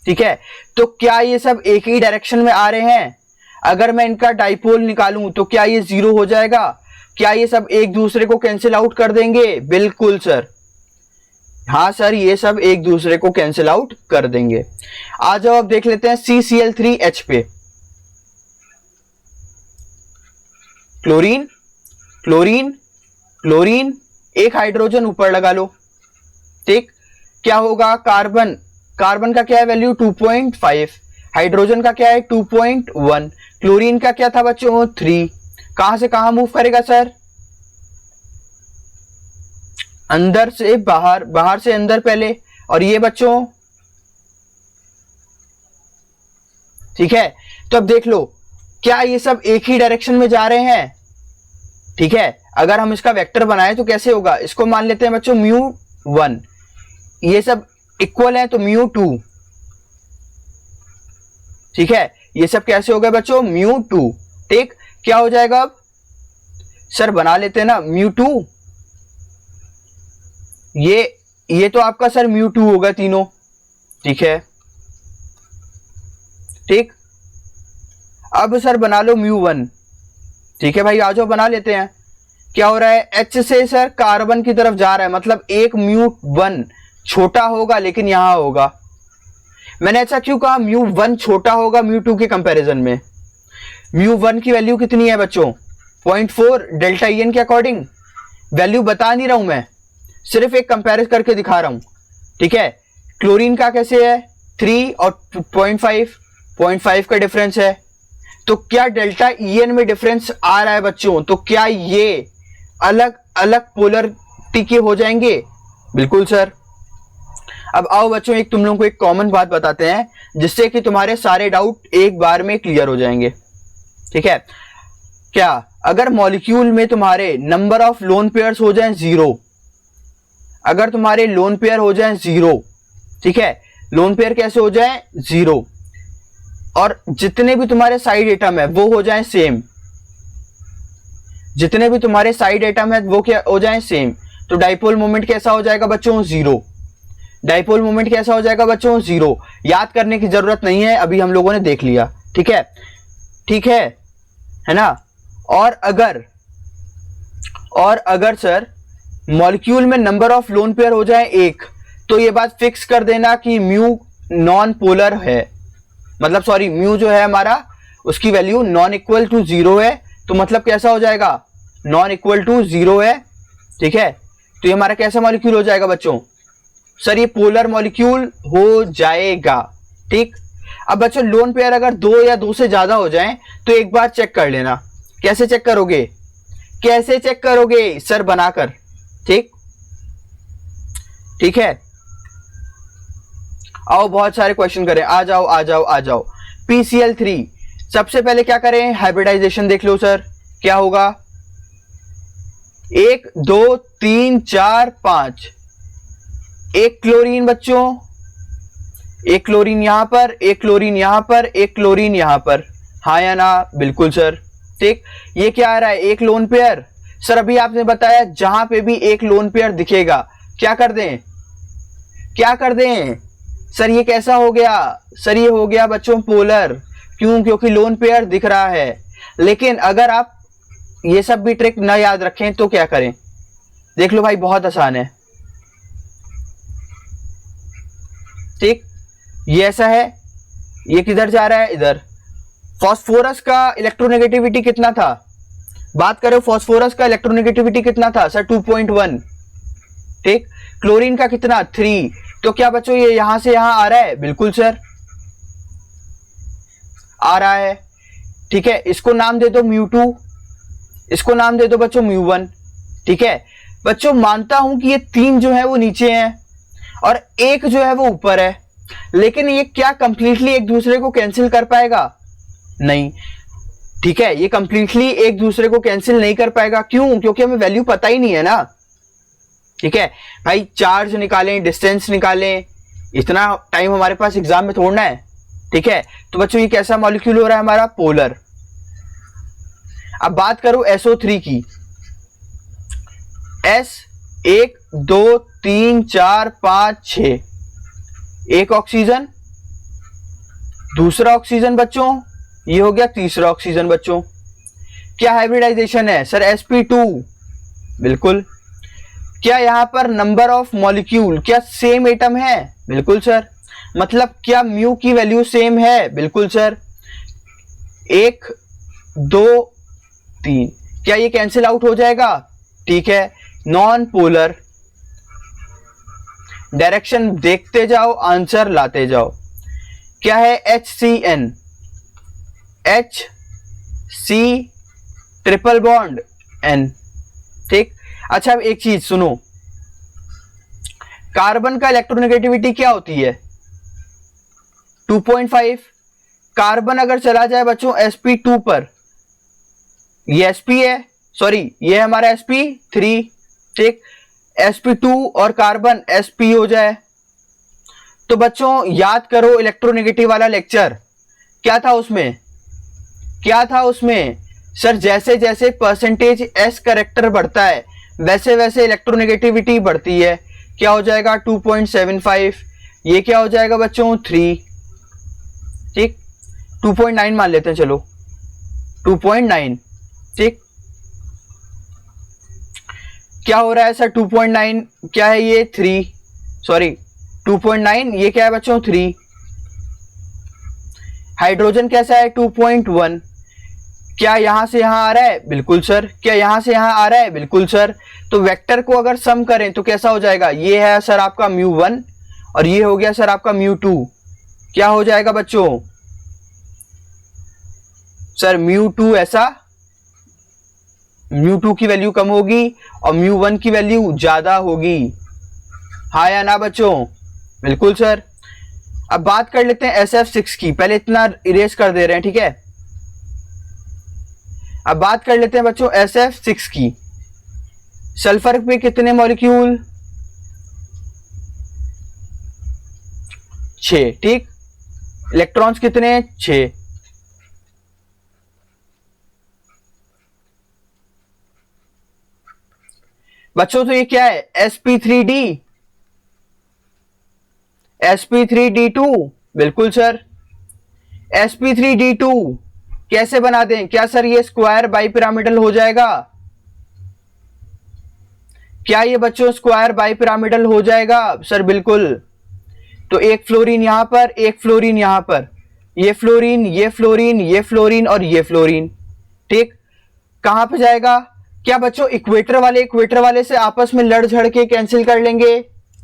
ठीक है। तो क्या ये सब एक ही डायरेक्शन में आ रहे हैं? अगर मैं इनका डाइपोल निकालूं तो क्या ये 0 हो जाएगा? क्या ये सब एक दूसरे को कैंसिल आउट कर देंगे? बिल्कुल सर, हाँ सर, ये सब एक दूसरे को कैंसिल आउट कर देंगे। आ जाओ अब देख लेते हैं CCl3H पे, क्लोरीन क्लोरीन क्लोरीन, एक हाइड्रोजन ऊपर लगा लो, ठीक, क्या होगा, कार्बन, कार्बन का क्या है वैल्यू, 2.5, हाइड्रोजन का क्या है 2.1, क्लोरीन का क्या था बच्चों 3, कहां से कहां मूव करेगा सर, अंदर से बाहर, बाहर से अंदर पहले, और ये बच्चों, ठीक है। तो अब देख लो, क्या ये सब एक ही डायरेक्शन में जा रहे हैं? ठीक है, अगर हम इसका वेक्टर बनाए तो कैसे होगा, इसको मान लेते हैं बच्चों μ1, ये सब इक्वल है तो μ2, ठीक है, ये सब कैसे हो गए बच्चों, μ2, ठीक, क्या हो जाएगा अब सर, बना लेते हैं ना μ2, ये तो आपका सर μ2 होगा तीनों, ठीक है, ठीक। अब सर बना लो μ1, ठीक है भाई, आ जाओ बना लेते हैं। क्या हो रहा है, H से सर कार्बन की तरफ जा रहा है, मतलब एक μ1 छोटा होगा लेकिन यहां होगा। मैंने ऐसा क्यों कहा, μ1 छोटा होगा μ2 के कंपैरिजन में? μ1 की वैल्यू कितनी है बच्चों, 0.4, डेल्टा EN के अकॉर्डिंग, वैल्यू बता नहीं रहा हूं मैं, सिर्फ एक कंपेयर करके दिखा रहा हूं, ठीक है। क्लोरीन का कैसे है, 3 और 0.5 का डिफरेंस है, तो क्या डेल्टा EN में डिफरेंस आ रहा है बच्चों? तो क्या ये अलग अलग पोलरिटी के हो जाएंगे? बिल्कुल सर। अब आओ बच्चों, एक तुम लोगों को एक कॉमन बात बताते हैं जिससे कि तुम्हारे सारे डाउट एक बार में क्लियर हो जाएंगे, ठीक है। क्या अगर मॉलिक्यूल में तुम्हारे नंबर ऑफ लोन पेयर्स हो जाएं 0, अगर तुम्हारे लोन पेयर हो जाएं 0, ठीक है, लोन पेयर कैसे हो जाएं 0, और जितने भी तुम्हारे साइड एटम है वो हो जाएं सेम, जितने भी तुम्हारे साइड एटम है वो क्या हो जाएं सेम, तो डाइपोल मोमेंट कैसा हो जाएगा बच्चों, 0। डाइपोल मोमेंट कैसा हो जाएगा बच्चों, 0। याद करने की जरूरत नहीं है, अभी हम लोगों ने देख लिया, ठीक है, ठीक है ना। और अगर सर मॉलिक्यूल में नंबर ऑफ लोन पेयर हो जाए 1, तो ये बात फिक्स कर देना कि म्यू नॉन पोलर है, मतलब सॉरी, म्यू जो है हमारा उसकी वैल्यू नॉन इक्वल टू 0 है, तो मतलब कैसा हो जाएगा, नॉन इक्वल टू 0 है, ठीक है। तो ये हमारा कैसा मॉलिक्यूल हो जाएगा बच्चों, सर ये पोलर मॉलिक्यूल हो जाएगा, ठीक। अब बच्चों लोन पेयर अगर 2 या 2 से ज्यादा हो जाएं तो एक बार चेक कर लेना। कैसे चेक करोगे, कैसे चेक करोगे सर, बनाकर, ठीक, ठीक है। आओ बहुत सारे क्वेश्चन करें, आ जाओ आ जाओ आ जाओ। PCl3, सबसे पहले क्या करें, हाइब्रिडाइजेशन देख लो सर, क्या होगा, 1 2 3 4 5, एक क्लोरीन बच्चों, एक क्लोरीन यहां पर, एक क्लोरीन यहां पर, एक क्लोरीन यहां पर, हाँ या ना? बिल्कुल सर। ठीक, ये क्या आ रहा है? एक लोन पेयर। सर अभी आपने बताया जहां पे भी एक लोन पेयर दिखेगा क्या कर दें, क्या कर दें? सर ये कैसा हो गया? सर ये हो गया बच्चों पोलर। क्यों? क्योंकि लोन पेयर दिख रहा है। लेकिन अगर आप ये सब भी ट्रिक न याद रखें तो क्या करें? देख लो भाई, बहुत आसान है। ठीक, ये ऐसा है, ये किधर जा रहा है? इधर। फास्फोरस का इलेक्ट्रोनेगेटिविटी कितना था? बात करें फास्फोरस का इलेक्ट्रोनेगेटिविटी कितना था? सर 2.1। ठीक, क्लोरीन का कितना? 3। तो क्या बच्चों ये यहां से यहां आ रहा है? बिल्कुल सर आ रहा है। ठीक है, इसको नाम दे दो μ2, इसको नाम दे दो बच्चों μ1। ठीक है बच्चों, मानता हूं कि ये 3 जो है वो नीचे हैं और 1 जो है वो ऊपर है, लेकिन ये क्या कंप्लीटली एक दूसरे को कैंसिल कर पाएगा? नहीं। ठीक है, ये कंप्लीटली एक दूसरे को कैंसिल नहीं कर पाएगा। क्यों? क्योंकि हमें वैल्यू पता ही नहीं है ना। ठीक है भाई, चार्ज निकालें, डिस्टेंस निकालें, इतना टाइम हमारे पास एग्जाम में थोड़ना है। ठीक है, तो बच्चों ये कैसा मॉलिक्यूल हो रहा है हमारा? पोलर। अब बात करो SO3 की। S 1 2 3 4 5 6, एक ऑक्सीजन, दूसरा ऑक्सीजन बच्चों, ये हो गया तीसरा ऑक्सीजन बच्चों। क्या हाइब्रिडाइजेशन है? Sir sp2। बिल्कुल। क्या यहां पर नंबर ऑफ मॉलिक्यूल क्या सेम एटम है? बिल्कुल सर। मतलब क्या म्यू की वैल्यू सेम है? बिल्कुल सर। 1 2 3, क्या ये कैंसिल आउट हो जाएगा? ठीक है, नॉन पोलर। डायरेक्शन देखते जाओ, आंसर लाते जाओ। क्या है? HCN, HC triple bond N। ठीक, अच्छा अब एक चीज सुनो, कार्बन का इलेक्ट्रोनेगेटिविटी क्या होती है? 2.5। कार्बन अगर चला जाए बच्चों sp2 पर, ये sp है, सॉरी ये है हमारा sp3। ठीक, sp2 और कार्बन sp हो जाए तो बच्चों याद करो इलेक्ट्रोनेगेटिव वाला लेक्चर, क्या था उसमें? क्या था उसमें? सर जैसे जैसे परसेंटेज s करेक्टर बढ़ता है वैसे वैसे इलेक्ट्रोनेगेटिविटी बढ़ती है। क्या हो जाएगा? 2.75। ये क्या हो जाएगा बच्चों? 3। ठीक, 2.9 मान लेते हैं, चलो 2.9। ठीक, क्या हो रहा है सर? 2.9 क्या है ये? 3, सॉरी 2.9, ये क्या है बच्चों? 3। हाइड्रोजन कैसा है? 2.1। क्या यहां से यहां आ रहा है? बिल्कुल सर। क्या यहां से यहां आ रहा है? बिल्कुल सर। तो वेक्टर को अगर सम करें तो कैसा हो जाएगा? ये है सर आपका μ1 और ये हो गया सर आपका μ2। क्या हो जाएगा बच्चों? सर μ2 ऐसा, μ2 की वैल्यू कम होगी और μ1 की वैल्यू ज्यादा होगी। हाँ या ना बच्चों? बिल्कुल सर। अब बात कर लेते हैं SF6 की, पहले इतना इरेज कर दे रहे हैं। ठीक है, अब बात कर लेते हैं बच्चों SF6 की। सल्फर पे कितने मॉलिक्यूल? 6। ठीक, इलेक्ट्रॉन्स कितने? 6। बच्चों तो ये क्या है? sp3d, sp3d2। बिल्कुल सर। sp3d2 कैसे बना दें? क्या सर ये स्क्वायर बाइपिरामिडल हो जाएगा? क्या ये बच्चों स्क्वायर बाइपिरामिडल हो जाएगा? सर बिल्कुल। तो एक फ्लोरीन यहां पर, एक फ्लोरीन यहां पर, ये फ्लोरीन, ये फ्लोरीन, ये फ्लोरीन और ये फ्लोरीन। ठीक, कहां पे जाएगा? क्या बच्चों इक्वेटर वाले से आपस में लड़ झड़ के कैंसिल कर लेंगे?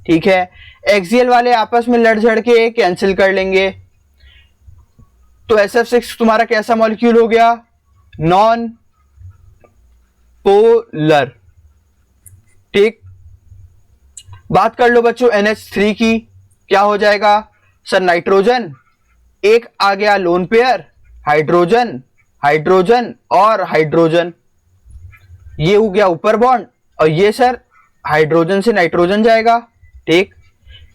ठीक है, एक्सियल वाले आपस में लड़ झड़ के कैंसिल कर लेंगे। तो SF6 तुम्हारा कैसा मॉलिक्यूल हो गया? Non polar. ठीक, बात कर लो बच्चों NH3 की, क्या हो जाएगा? सर नाइट्रोजन, एक आ गया लोन पेयर, हाइड्रोजन, हाइड्रोजन और हाइड्रोजन, ये हो गया ऊपर बॉन्ड और ये सर हाइड्रोजन से नाइट्रोजन जाएगा। ठीक,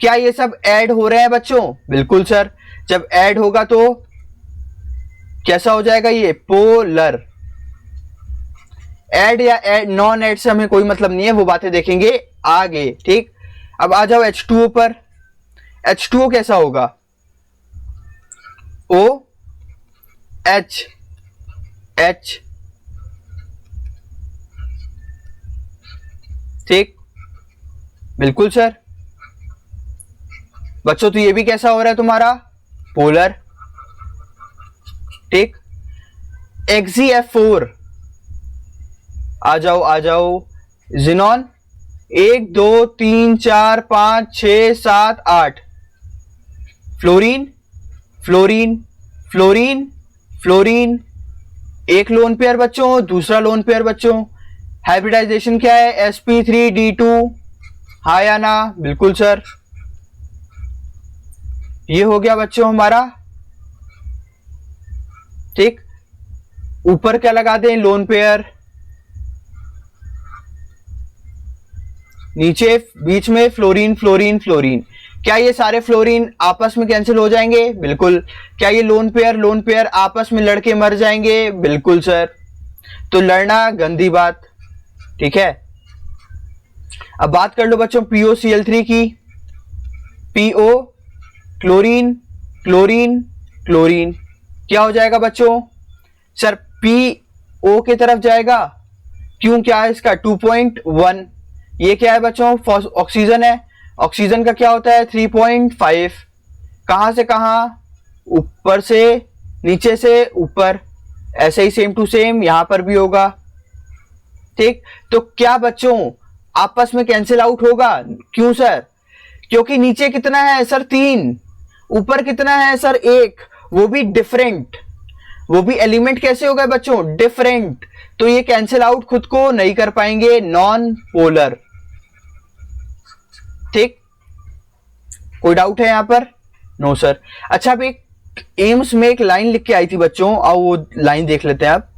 क्या ये सब ऐड हो रहे हैं बच्चों? बिल्कुल सर। जब ऐड होगा तो कैसा हो जाएगा ये? पोलर। ऐड या नॉन ऐड से हमें कोई मतलब नहीं है, वो बातें देखेंगे आगे, ठीक। अब आ जाओ H2O पर। H2O कैसा होगा? O H H, ठीक, बिल्कुल सर। बच्चों तो ये भी कैसा हो रहा है तुम्हारा? पोलर, ठीक। XeF4, आ जाओ आ जाओ। Xenon 1 2 3 4 5 6 7 8। Fluorine fluorine fluorine fluorine, एक लोन पेयर बच्चों, दूसरा लोन पेयर बच्चों। हाइब्रिडाइजेशन क्या है? sp3d2, हाँ या ना? बिल्कुल सर। ये हो गया बच्चों हमारा, ठीक। ऊपर क्या लगा दें? Lone pair. नीचे बीच में फ्लोरीन फ्लोरीन फ्लोरीन। क्या ये सारे फ्लोरीन आपस में कैंसिल हो जाएंगे? बिल्कुल। क्या ये लोन पेयर आपस में लड़के मर जाएंगे? बिल्कुल सर। तो लड़ना गंदी बात, ठीक है। अब बात कर लो बच्चों POCl3 की। PO, क्लोरीन क्लोरीन क्लोरीन, क्या हो जाएगा बच्चों? सर PO की तरफ जाएगा। क्यों? क्या है इसका? 2.1। ये क्या है बच्चों? ऑक्सीजन है। ऑक्सीजन का क्या होता है? 3.5। कहां से कहां? ऊपर से नीचे से ऊपर। ऐसे ही सेम टू सेम यहां पर भी होगा, ठीक। तो क्या बच्चों आपस में कैंसिल आउट होगा? क्यों सर? क्योंकि नीचे कितना है सर? 3। ऊपर कितना है सर? 1। वो भी डिफरेंट। वो भी एलिमेंट कैसे हो गए बच्चों? डिफरेंट। तो ये कैंसिल आउट खुद को नहीं कर पाएंगे, नॉन पोलर, ठीक। कोई डाउट है यहां पर? No sir. अच्छा, अब एक एम्स में एक लाइन लिख के आई थी बच्चों, आओ वो लाइन देख लेते हैं। आप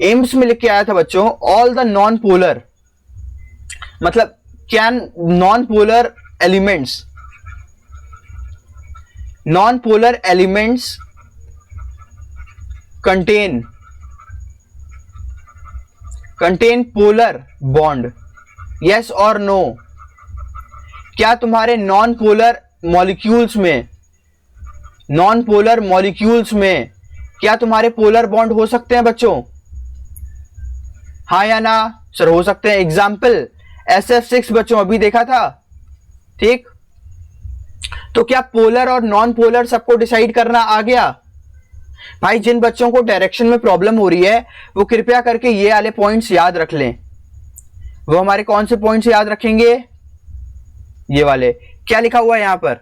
एम्स में लिख के आया था बच्चों, ऑल द नॉन पोलर, मतलब can non polar elements, non polar elements contain polar bond, yes और नो। क्या तुम्हारे नॉन पोलर मॉलिक्यूल्स में क्या तुम्हारे पोलर बॉन्ड हो सकते हैं बच्चों? हाँ या ना? सर हो सकते हैं। एग्जाम्पल SF6 बच्चों अभी देखा था, ठीक। तो क्या पोलर और नॉन पोलर सबको डिसाइड करना आ गया? भाई जिन बच्चों को डायरेक्शन में प्रॉब्लम हो रही है वो कृपया करके ये वाले पॉइंट्स याद रख लें। वो हमारे कौन से पॉइंट्स याद रखेंगे? ये वाले। क्या लिखा हुआ है यहां पर?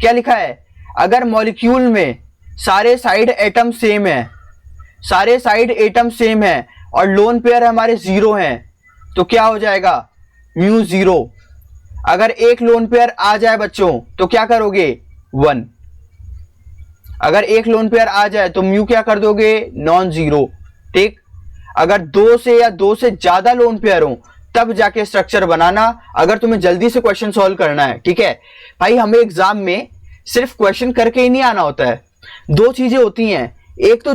क्या लिखा है? अगर मॉलिक्यूल में सारे साइड एटम सेम है और लोन पेयर हमारे 0 हैं तो क्या हो जाएगा? म्यू 0। अगर एक लोन पेयर आ जाए बच्चों तो क्या करोगे? 1। अगर एक लोन पेयर आ जाए तो म्यू क्या कर दोगे? नॉन 0, ठीक। अगर 2 से या 2 से ज्यादा लोन पेयर हो तब जाके स्ट्रक्चर बनाना, अगर तुम्हें जल्दी से क्वेश्चन सॉल्व करना है, ठीक है। भाई हमें एग्जाम में सिर्फ क्वेश्चन करके ही नहीं आना होता है। 2 चीजें होती हैं, एक तो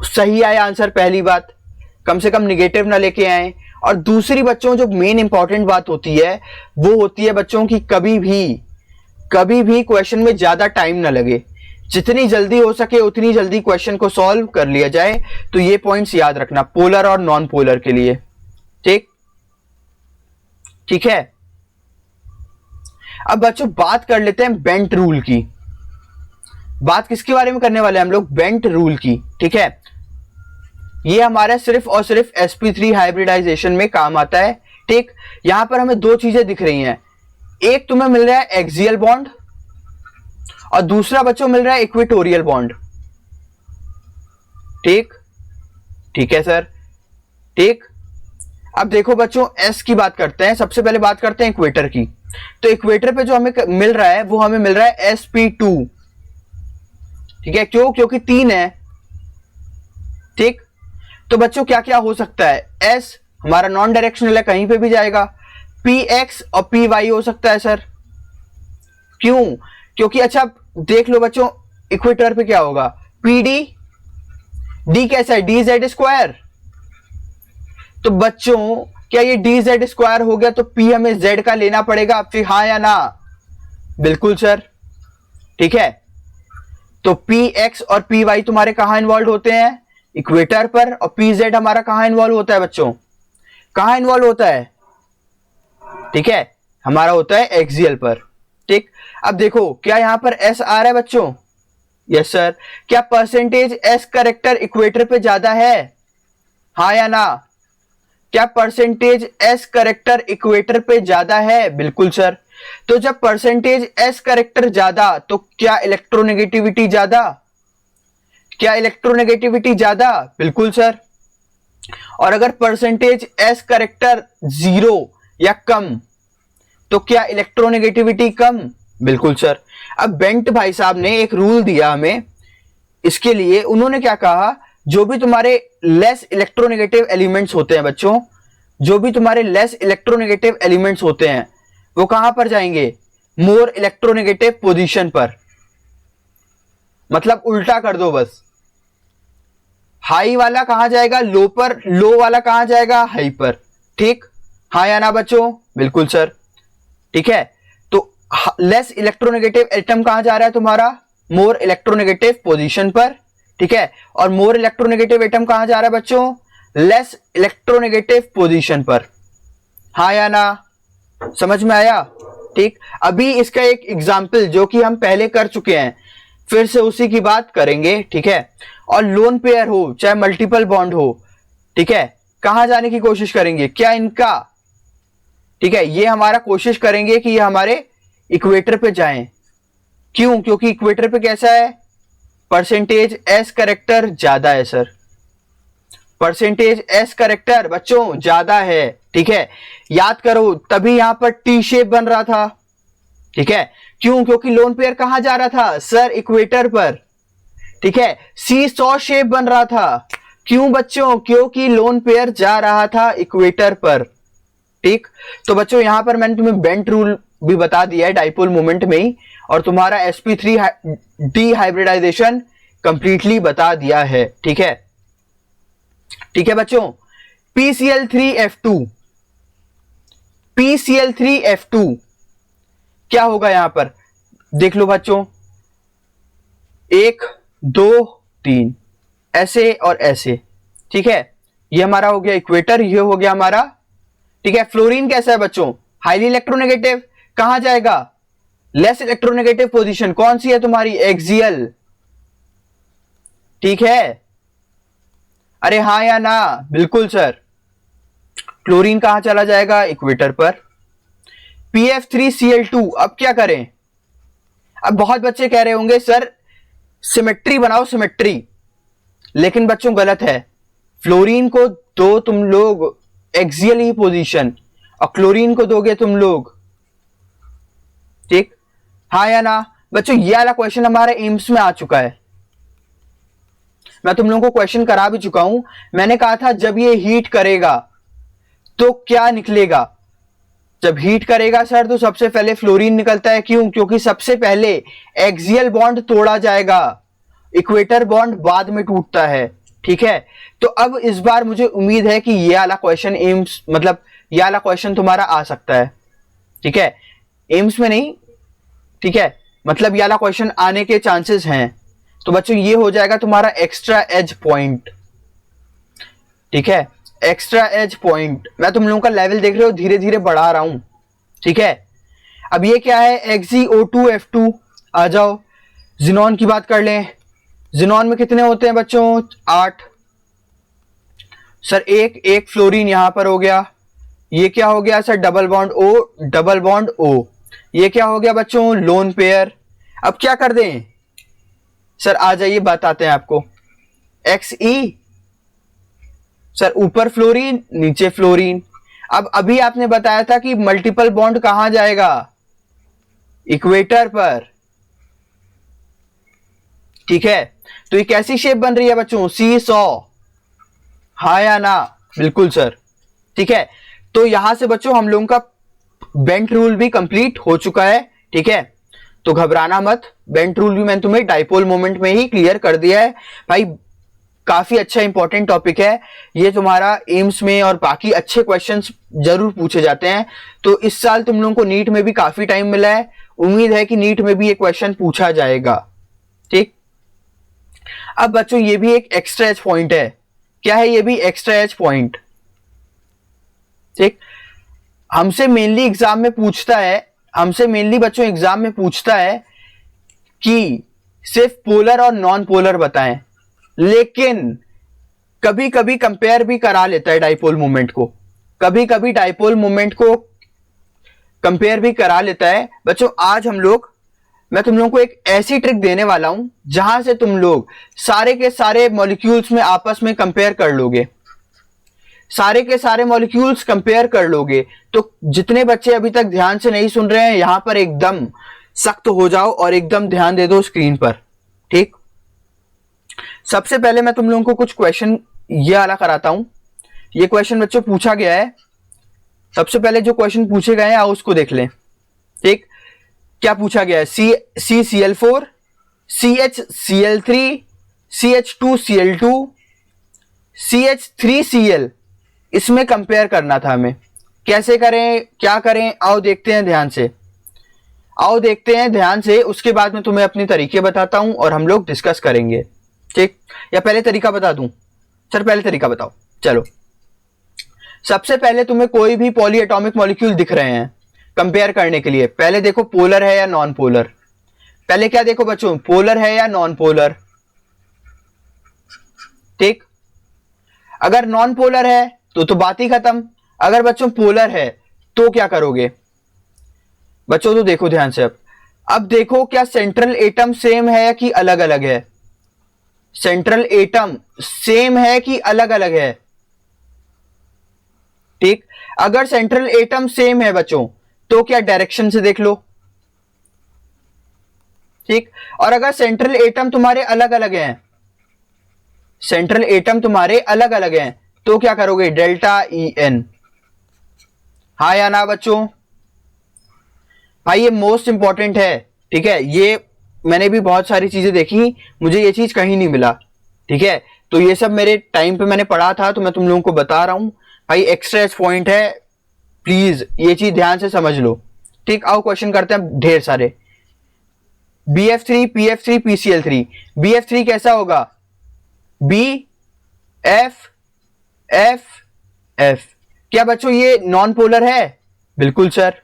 सही आए आंसर, पहली बात, कम से कम निगेटिव ना लेके आए। और दूसरी बच्चों जो मेन इंपॉर्टेंट बात होती है वो होती है बच्चों की कभी भी क्वेश्चन में ज्यादा टाइम ना लगे। जितनी जल्दी हो सके उतनी जल्दी क्वेश्चन को सॉल्व कर लिया जाए। तो ये पॉइंट्स याद रखना पोलर और नॉन पोलर के लिए, ठीक है। अब बच्चों बात कर लेते हैं बेंट रूल की। बात किसके बारे में करने वाले हैं हम लोग? बेंट रूल की, ठीक है। ये हमारा सिर्फ और सिर्फ sp3 हाइब्रिडाइजेशन में काम आता है, ठीक। यहां पर हमें 2 चीजें दिख रही हैं, एक तुम्हें मिल रहा है एक्सियल बॉन्ड और दूसरा बच्चों मिल रहा है इक्वेटोरियल बॉन्ड, ठीक है सर, ठीक। अब देखो बच्चों s की बात करते हैं। सबसे पहले बात करते हैं इक्वेटर की। तो इक्वेटर पे जो हमें मिल रहा है वो हमें मिल रहा है sp2, ठीक है। क्यों? क्योंकि 3 है, ठीक। तो बच्चों क्या क्या हो सकता है? s हमारा नॉन डायरेक्शनल है, कहीं पे भी जाएगा। px और py हो सकता है सर। क्यों? क्योंकि अच्छा देख लो बच्चों, इक्वेटर पे क्या होगा, पी डी, डी कैसा है, डी जेड स्क्वायर। तो बच्चों क्या ये डी जेड स्क्वायर हो गया, तो पी हमें जेड का लेना पड़ेगा, फिर हाँ या ना, बिल्कुल सर, ठीक है। तो पी एक्स और पी वाई तुम्हारे कहां इन्वॉल्व होते हैं, इक्वेटर पर, और पी जेड हमारा कहां इन्वॉल्व होता है बच्चों, कहां इन्वॉल्व होता है, ठीक है, हमारा होता है एक्सियल पर, ठीक। अब देखो क्या यहां पर एस आ रहा है बच्चों, यस सर। क्या परसेंटेज एस करेक्टर इक्वेटर पे ज्यादा है, हाँ या ना, क्या परसेंटेज एस करेक्टर इक्वेटर पे ज्यादा है, बिल्कुल सर। तो जब परसेंटेज एस करेक्टर ज्यादा तो क्या इलेक्ट्रोनेगेटिविटी ज्यादा, क्या इलेक्ट्रोनेगेटिविटी ज्यादा, बिल्कुल सर। और अगर परसेंटेज एस करेक्टर 0 या कम तो क्या इलेक्ट्रोनेगेटिविटी कम, बिल्कुल सर। अब बेंट भाई साहब ने एक रूल दिया हमें, इसके लिए उन्होंने क्या कहा, जो भी तुम्हारे लेस इलेक्ट्रोनेगेटिव एलिमेंट्स होते हैं बच्चों, जो भी तुम्हारे लेस इलेक्ट्रोनेगेटिव एलिमेंट्स होते हैं वो कहां पर जाएंगे, मोर इलेक्ट्रोनेगेटिव पोजीशन पर। मतलब उल्टा कर दो बस, हाई वाला कहां जाएगा, लो पर, लो वाला कहां जाएगा, हाई पर, ठीक, हाँ या ना बच्चों, बिल्कुल सर, ठीक है। तो लेस इलेक्ट्रोनेगेटिव एटम कहां जा रहा है तुम्हारा, मोर इलेक्ट्रोनेगेटिव पोजीशन पर, ठीक है। और मोर इलेक्ट्रोनेगेटिव एटम कहां जा रहा है बच्चों, लेस इलेक्ट्रोनेगेटिव पोजीशन पर, हाँ या ना, समझ में आया, ठीक। अभी इसका एक एग्जाम्पल जो कि हम पहले कर चुके हैं, फिर से उसी की बात करेंगे, ठीक है। और लोन पेयर हो चाहे मल्टीपल बॉन्ड हो, ठीक है, कहां जाने की कोशिश करेंगे, क्या इनका, ठीक है, ये हमारा कोशिश करेंगे कि ये हमारे इक्वेटर पे जाएं, क्यों, क्योंकि इक्वेटर पे कैसा है, परसेंटेज एस करेक्टर ज्यादा है सर, परसेंटेज एस करेक्टर बच्चों ज्यादा है, ठीक है। याद करो तभी यहां पर टी शेप बन रहा था, ठीक है, क्यों, क्योंकि लोन पेयर कहां जा रहा था सर, इक्वेटर पर, ठीक है। सी सॉ शेप बन रहा था, क्यों बच्चों, क्योंकि लोन पेयर जा रहा था इक्वेटर पर, ठीक। तो बच्चों यहां पर मैंने तुम्हें बेंट रूल भी बता दिया है डाइपोल मोमेंट में ही, और तुम्हारा sp3 डिहाइब्रिडाइजेशन कंप्लीटली बता दिया है, ठीक है, ठीक है बच्चों। PCl3F2, PCl3F2 क्या होगा यहां पर, देख लो बच्चों, 1 2 3 ऐसे और ऐसे, ठीक है, ये हमारा हो गया इक्वेटर, ये हो गया हमारा, ठीक है। फ्लोरीन कैसा है बच्चों, हाईली इलेक्ट्रोनेगेटिव, कहां जाएगा, लेस इलेक्ट्रोनेगेटिव पोजीशन, कौन सी है तुम्हारी, एक्सियल, ठीक है, अरे हाँ या ना, बिल्कुल सर। क्लोरीन कहां चला जाएगा, इक्वेटर पर। PF3Cl2, अब क्या करें, अब बहुत बच्चे कह रहे होंगे सर सिमेट्री बनाओ, सिमेट्री, लेकिन बच्चों गलत है। फ्लोरीन को दो तुम लोग एक्सियल ही पोजीशन, और क्लोरीन को दोगे तुम लोग, ठीक, हाँ या ना बच्चों। ये वाला क्वेश्चन हमारे एम्स में आ चुका है, मैं तुम लोगों को क्वेश्चन करा भी चुका हूं। मैंने कहा था जब ये हीट करेगा तो क्या निकलेगा, जब हीट करेगा सर तो सबसे पहले फ्लोरीन निकलता है, क्यों, क्योंकि सबसे पहले एक्सियल बॉन्ड तोड़ा जाएगा, इक्वेटर बॉन्ड बाद में टूटता है, ठीक है। तो अब इस बार मुझे उम्मीद है कि ये वाला क्वेश्चन एम्स, मतलब ये वाला क्वेश्चन तुम्हारा आ सकता है, ठीक है, एम्स में नहीं, ठीक है, मतलब ये वाला क्वेश्चन आने के चांसेस हैं। तो बच्चों ये हो जाएगा तुम्हारा एक्स्ट्रा एज पॉइंट, ठीक है, एक्स्ट्रा एज पॉइंट। मैं तुम लोगों का लेवल देख रहे हो धीरे धीरे बढ़ा रहा हूं, ठीक है। अब ये क्या है, XeO2F2, आ जाओ जिनॉन की बात कर लें। जिनॉन में कितने होते हैं बच्चों, 8 सर, एक फ्लोरीन यहां पर हो गया, ये क्या हो गया sir, double bond O, double bond O, ये क्या हो गया बच्चों, लोन पेयर। अब क्या कर दें सर, आ जाइए बताते हैं आपको, Xe सर ऊपर फ्लोरीन नीचे फ्लोरीन। अब अभी आपने बताया था कि मल्टीपल बॉन्ड कहां जाएगा, इक्वेटर पर, ठीक है। तो ये कैसी शेप बन रही है बच्चों, सी सॉ, हाँ या ना, बिल्कुल सर, ठीक है। तो यहां से बच्चों हम लोगों का बेंट रूल भी कंप्लीट हो चुका है, ठीक है। तो घबराना मत, बेंट रूल भी मैंने तुम्हें डाइपोल मोमेंट में ही क्लियर कर दिया है भाई। काफी अच्छा इंपॉर्टेंट टॉपिक है ये, तुम्हारा एम्स में और बाकी अच्छे क्वेश्चंस जरूर पूछे जाते हैं। तो इस साल तुम लोगों को नीट में भी काफी टाइम मिला है, उम्मीद है कि नीट में भी ये क्वेश्चन पूछा जाएगा। ठीक, अब बच्चों ये भी एक एक्स्ट्रा एज पॉइंट है। क्या है ये भी? Extra edge point. ठीक, हमसे मेनली एग्जाम में पूछता है, हमसे मेनली बच्चों एग्जाम में पूछता है कि सिर्फ पोलर और नॉन पोलर बताएं, लेकिन कभी कभी कंपेयर भी करा लेता है डाइपोल मोमेंट को, कभी कभी डाइपोल मोमेंट को कंपेयर भी करा लेता है। बच्चों आज मैं तुम लोगों को एक ऐसी ट्रिक देने वाला हूं जहां से तुम लोग सारे के सारे मॉलिक्यूल्स में आपस में कंपेयर कर लोगे, सारे के सारे मॉलिक्यूल्स कंपेयर कर लोगे। तो जितने बच्चे अभी तक ध्यान से नहीं सुन रहे हैं, यहां पर एकदम सख्त हो जाओ और एकदम ध्यान दे दो स्क्रीन पर। ठीक, सबसे पहले मैं तुम लोगों को कुछ क्वेश्चन ये वाला कराता हूं। ये क्वेश्चन बच्चों पूछा गया है, सबसे पहले जो क्वेश्चन पूछे गए हैं आओ उसको देख लें। ठीक, क्या पूछा गया है? CCl4, CHCl3, CH2Cl2, CH3Cl, इसमें कंपेयर करना था हमें। कैसे करें, क्या करें, आओ देखते हैं ध्यान से, आओ देखते हैं ध्यान से। उसके बाद मैं तुम्हें अपने तरीके बताता हूं और हम लोग डिस्कस करेंगे। ठीक, या पहले तरीका बता दूं? सर पहले तरीका बताओ। चलो, सबसे पहले तुम्हें कोई भी पॉली एटॉमिक मॉलिक्यूल दिख रहे हैं कंपेयर करने के लिए, पहले देखो पोलर है या नॉन पोलर। पहले क्या देखो बच्चों, पोलर है या नॉन पोलर। ठीक, अगर नॉन पोलर है तो बात ही खत्म। अगर बच्चों पोलर है तो क्या करोगे बच्चों? तो देखो ध्यान से, अब देखो क्या सेंट्रल एटम सेम है कि अलग अलग है? सेंट्रल एटम सेम है कि अलग अलग है? ठीक, अगर सेंट्रल एटम सेम है बच्चों तो क्या डायरेक्शन से देख लो। ठीक, और अगर सेंट्रल एटम तुम्हारे अलग अलग हैं, सेंट्रल एटम तुम्हारे अलग अलग हैं तो क्या करोगे? Delta EN। हाँ या ना बच्चों? भाई ये मोस्ट इंपॉर्टेंट है। ठीक है, ये मैंने भी बहुत सारी चीजें देखी, मुझे ये चीज कहीं नहीं मिला। ठीक है, तो ये सब मेरे टाइम पे मैंने पढ़ा था, तो मैं तुम लोगों को बता रहा हूं भाई, एक्स्ट्रा पॉइंट है, प्लीज ये चीज ध्यान से समझ लो। ठीक, आओ क्वेश्चन करते हैं ढेर सारे। BF3 PF3 PCl3, BF3 कैसा होगा? BFF। क्या बच्चों ये नॉन पोलर है? बिल्कुल सर।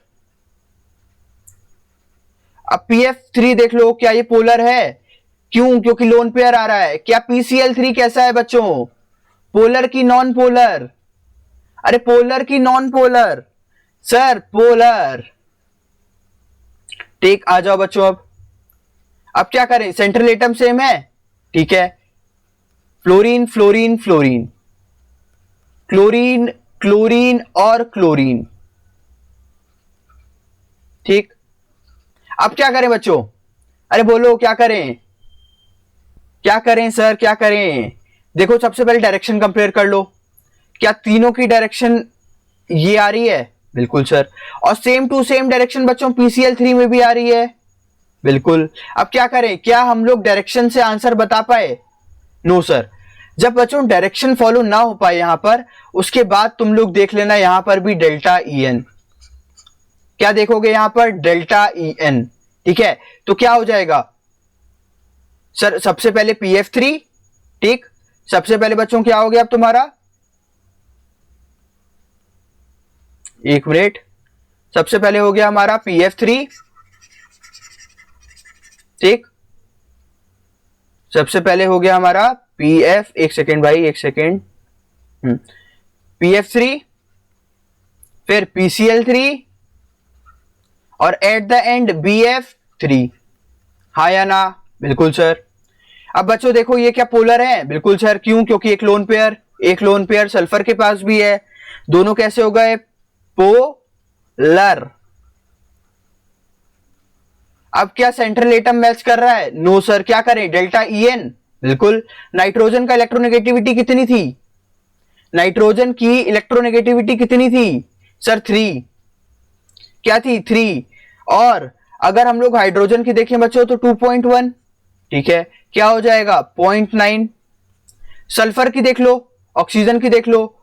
अब PF3 देख लो, क्या ये पोलर है? क्यों? क्योंकि लोन पेयर आ रहा है। क्या PCl3 कैसा है बच्चों? पोलर की नॉन पोलर? अरे पोलर की नॉन पोलर सर, पोलर। ठीक, आ जाओ बच्चों। अब क्या करें? सेंट्रल एटम सेम है, ठीक है, fluorine fluorine fluorine, chlorine chlorine और क्लोरीन। ठीक, अब क्या करें बच्चों? अरे बोलो क्या करें, क्या करें सर, क्या करें? देखो सबसे पहले डायरेक्शन कंपेयर कर लो, क्या तीनों की डायरेक्शन ये आ रही है? बिल्कुल सर। और सेम टू सेम डायरेक्शन बच्चों PCl3 में भी आ रही है? बिल्कुल। अब क्या करें? क्या हम लोग डायरेक्शन से आंसर बता पाए? No sir. जब बच्चों डायरेक्शन फॉलो ना हो पाए यहां पर, उसके बाद तुम लोग देख लेना यहां पर भी डेल्टा EN। क्या देखोगे यहां पर? Delta EN। ठीक है, तो क्या हो जाएगा सर? सबसे पहले PF3, ठीक, सबसे पहले बच्चों क्या हो गया अब तुम्हारा? एक मिनट, सबसे पहले हो गया हमारा PF3, ठीक, सबसे पहले हो गया हमारा PF, एक सेकेंड भाई, एक सेकेंड, PF3, फिर PCl3 और एट द एंड BF3। हाँ या ना? बिल्कुल सर। अब बच्चों देखो ये क्या पोलर है? बिल्कुल सर। क्यों? क्योंकि एक लोन पेयर, एक लोन पेयर सल्फर के पास भी है। दोनों कैसे हो गए? पोलर। अब क्या सेंट्रल एटम मैच कर रहा है? No sir. क्या करें? Delta EN। बिल्कुल। नाइट्रोजन का इलेक्ट्रोनेगेटिविटी कितनी थी? नाइट्रोजन की इलेक्ट्रोनेगेटिविटी कितनी थी सर? 3। क्या थी? 3। और अगर हम लोग हाइड्रोजन की देखें बच्चों तो 2.1, ठीक है, क्या हो जाएगा 0.9। सल्फर की देख लो, ऑक्सीजन की देख लो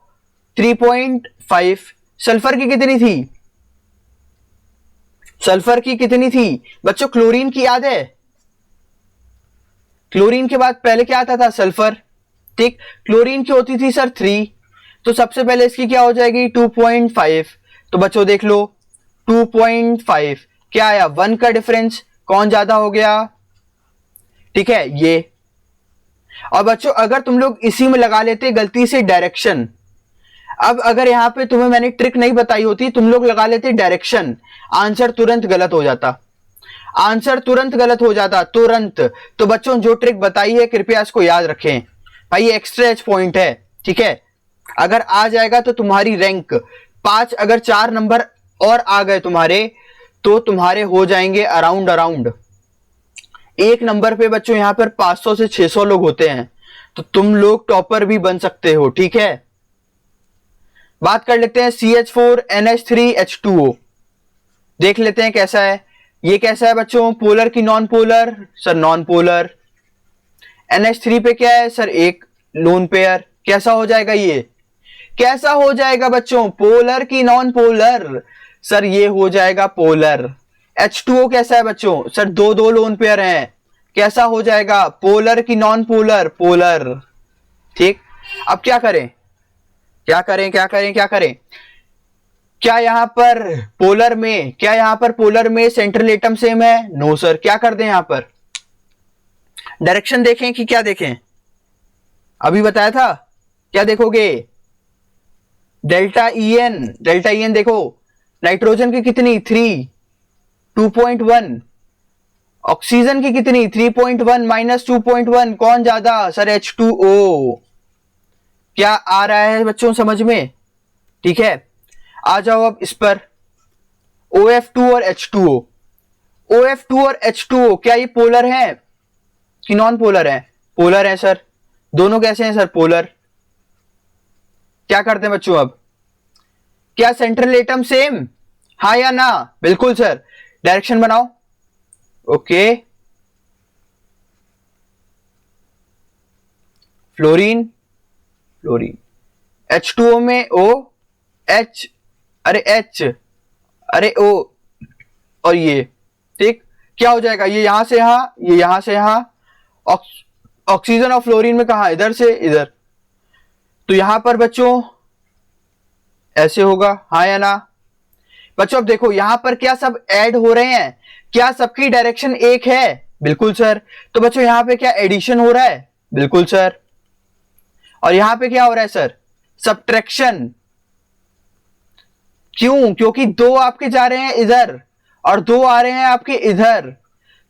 3.5। सल्फर की कितनी थी, सल्फर की कितनी थी बच्चों, क्लोरीन की याद है, क्लोरीन के बाद पहले क्या आता था सल्फर, ठीक, क्लोरीन की होती थी सर 3, तो सबसे पहले इसकी क्या हो जाएगी 2.5। तो बच्चों देख लो 2.5 क्या आया 1 का डिफरेंस, कौन ज्यादा हो गया, ठीक है ये। और बच्चों अगर तुम लोग इसी में लगा लेते गलती से डायरेक्शन, अब अगर यहां पे तुम्हें मैंने ट्रिक नहीं बताई होती, तुम लोग लगा लेते डायरेक्शन, आंसर तुरंत गलत हो जाता, आंसर तुरंत गलत हो जाता तुरंत। तो बच्चों जो ट्रिक बताई है कृपया इसको याद रखें भाई, ये एक्स्ट्रा एच पॉइंट है, ठीक है। अगर आ जाएगा तो तुम्हारी रैंक 5, अगर 4 नंबर और आ गए तुम्हारे तो तुम्हारे हो जाएंगे अराउंड अराउंड 1 नंबर पे बच्चों यहां पर 500 से 600 लोग होते हैं, तो तुम लोग टॉपर भी बन सकते हो, ठीक है। बात कर लेते हैं CH4NH3H2O, देख लेते हैं कैसा है, ये कैसा है बच्चों, पोलर की non polar, sir non polar. NH3 पे क्या है सर, एक लोन पेयर, कैसा हो जाएगा ये, कैसा हो जाएगा बच्चों, पोलर की नॉन पोलर, सर ये हो जाएगा पोलर। H2O कैसा है बच्चों, सर दो दो लोन पेयर हैं, कैसा हो जाएगा, पोलर की नॉन पोलर, पोलर, ठीक। अब क्या करें, क्या करें, क्या करें, क्या करें, क्या यहां पर पोलर में, क्या यहां पर पोलर में सेंट्रल एटम सेम है, नो सर, क्या कर दें यहां पर, डायरेक्शन देखें कि क्या देखें, अभी बताया था, क्या देखोगे, डेल्टा EN, डेल्टा EN देखो, नाइट्रोजन की कितनी 3, 2.1, ऑक्सीजन की कितनी 3.1 माइनस 2.1, कौन ज्यादा, सर H2O। क्या आ रहा है बच्चों समझ में, ठीक है। आ जाओ अब इस पर, OF2 और H2O, OF2 और H2O क्या ये पोलर है कि नॉन पोलर है, पोलर है सर, दोनों कैसे हैं सर, पोलर। क्या करते हैं बच्चों अब, क्या सेंट्रल एटम सेम, हाँ या ना, बिल्कुल सर, डायरेक्शन बनाओ, ओके, फ्लोरीन, फ्लोरीन, H2O में O, H, अरे H, अरे O, और ये, ठीक, क्या हो जाएगा, ये यहां से यहां, ये यहां से यहां, ऑक्सीजन और फ्लोरीन में कहा, इधर से इधर, तो यहां पर बच्चों ऐसे होगा, हाँ या ना। बच्चों अब देखो यहां पर क्या सब ऐड हो रहे हैं, क्या सबकी डायरेक्शन एक है, बिल्कुल सर। तो बच्चों यहां पे क्या एडिशन हो रहा है, बिल्कुल सर। और यहां पे क्या हो रहा है सर, सब्ट्रैक्शन, क्यों, क्योंकि 2 आपके जा रहे हैं इधर और 2 आ रहे हैं आपके इधर,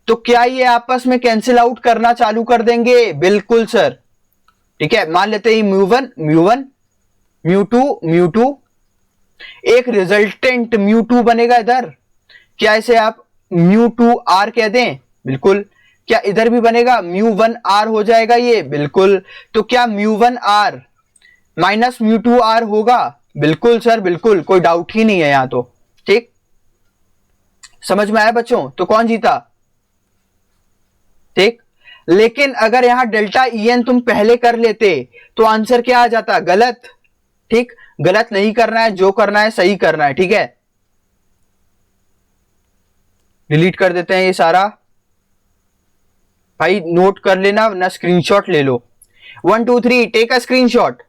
तो क्या ये आपस में कैंसिल आउट करना चालू कर देंगे, बिल्कुल सर, ठीक है। मान लेते हैं म्यू1 म्यू1 म्यू2 म्यू2, एक रिजल्टेंट म्यू2 बनेगा इधर, क्या इसे आप म्यू2R कह दें, बिल्कुल। क्या इधर भी बनेगा म्यू1R हो जाएगा ये, बिल्कुल। तो क्या म्यू1R माइनस म्यू2R होगा, बिल्कुल सर, बिल्कुल, कोई डाउट ही नहीं है यहां तो, ठीक, समझ में आया बच्चों। तो कौन जीता, ठीक। लेकिन अगर यहां डेल्टा EN तुम पहले कर लेते तो आंसर क्या आ जाता, गलत, ठीक, गलत नहीं करना है, जो करना है सही करना है, ठीक है। डिलीट कर देते हैं ये सारा, भाई नोट कर लेना ना, स्क्रीनशॉट ले लो, 1 2 3 टेक अ स्क्रीनशॉट,